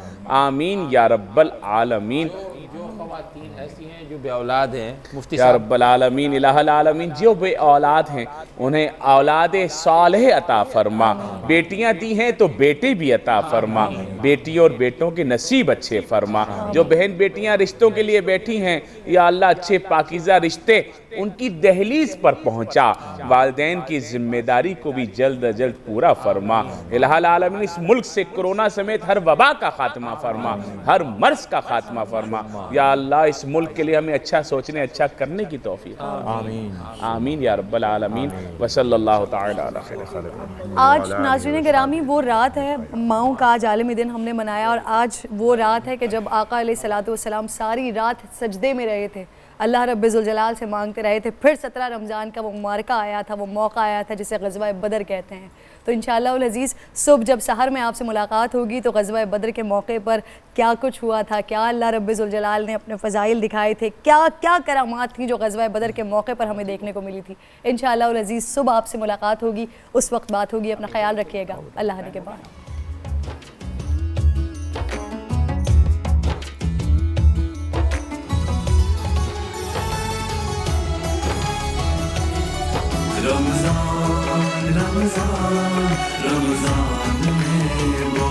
آمین یا رب العالمین۔ جو خواتین ایسی ہیں جو بے اولاد ہیں مفتی یا رب العالمین الہ العالمین، جو بے اولاد ہیں انہیں اولاد صالح عطا فرما، بیٹیاں دی ہیں تو بیٹے بھی عطا فرما، بیٹی اور بیٹوں کے نصیب اچھے فرما، جو بہن بیٹیاں رشتوں کے لیے بیٹھی ہیں یا اللہ اچھے پاکیزہ رشتے ان کی دہلیز پر پہنچا، والدین کی ذمہ داری کو بھی جلد از جلد پورا فرما، الہ العالمین اس ملک سے کرونا سمیت ہر وبا کا خاتمہ فرما، ہر مرض کا خاتمہ فرما، یا اللہ اس ملک کے لیے ہمیں اچھا سوچنے اچھا کرنے کی توفیق، آمین آمین یا رب العالمین، وصلی اللہ تعالی علی خیر خلق۔ آج ناظرین گرامی وہ رات ہے، ماؤں کا آج عالمی دن ہم نے منایا، اور آج وہ رات ہے کہ جب آقا علیہ الصلوۃ والسلام ساری رات سجدے میں رہے تھے، اللہ رب ذوالجلال سے مانگتے رہے تھے، پھر 17 رمضان کا وہ معرکہ آیا تھا، وہ موقع آیا تھا جسے غزوہ بدر کہتے ہیں۔ تو انشاءاللہ العزیز صبح جب سحر میں آپ سے ملاقات ہوگی تو غزوہ بدر کے موقع پر کیا کچھ ہوا تھا، کیا اللہ رب ذوالجلال نے اپنے فضائل دکھائے تھے، کیا کرامات تھیں جو غزوہ بدر کے موقع پر ہمیں دیکھنے کو ملی تھی، انشاءاللہ العزیز صبح آپ سے ملاقات ہوگی، اس وقت بات ہوگی۔ اپنا خیال رکھیے گا، اللہ نے کے بعد۔ رمضان رمضان رمضان میں وہ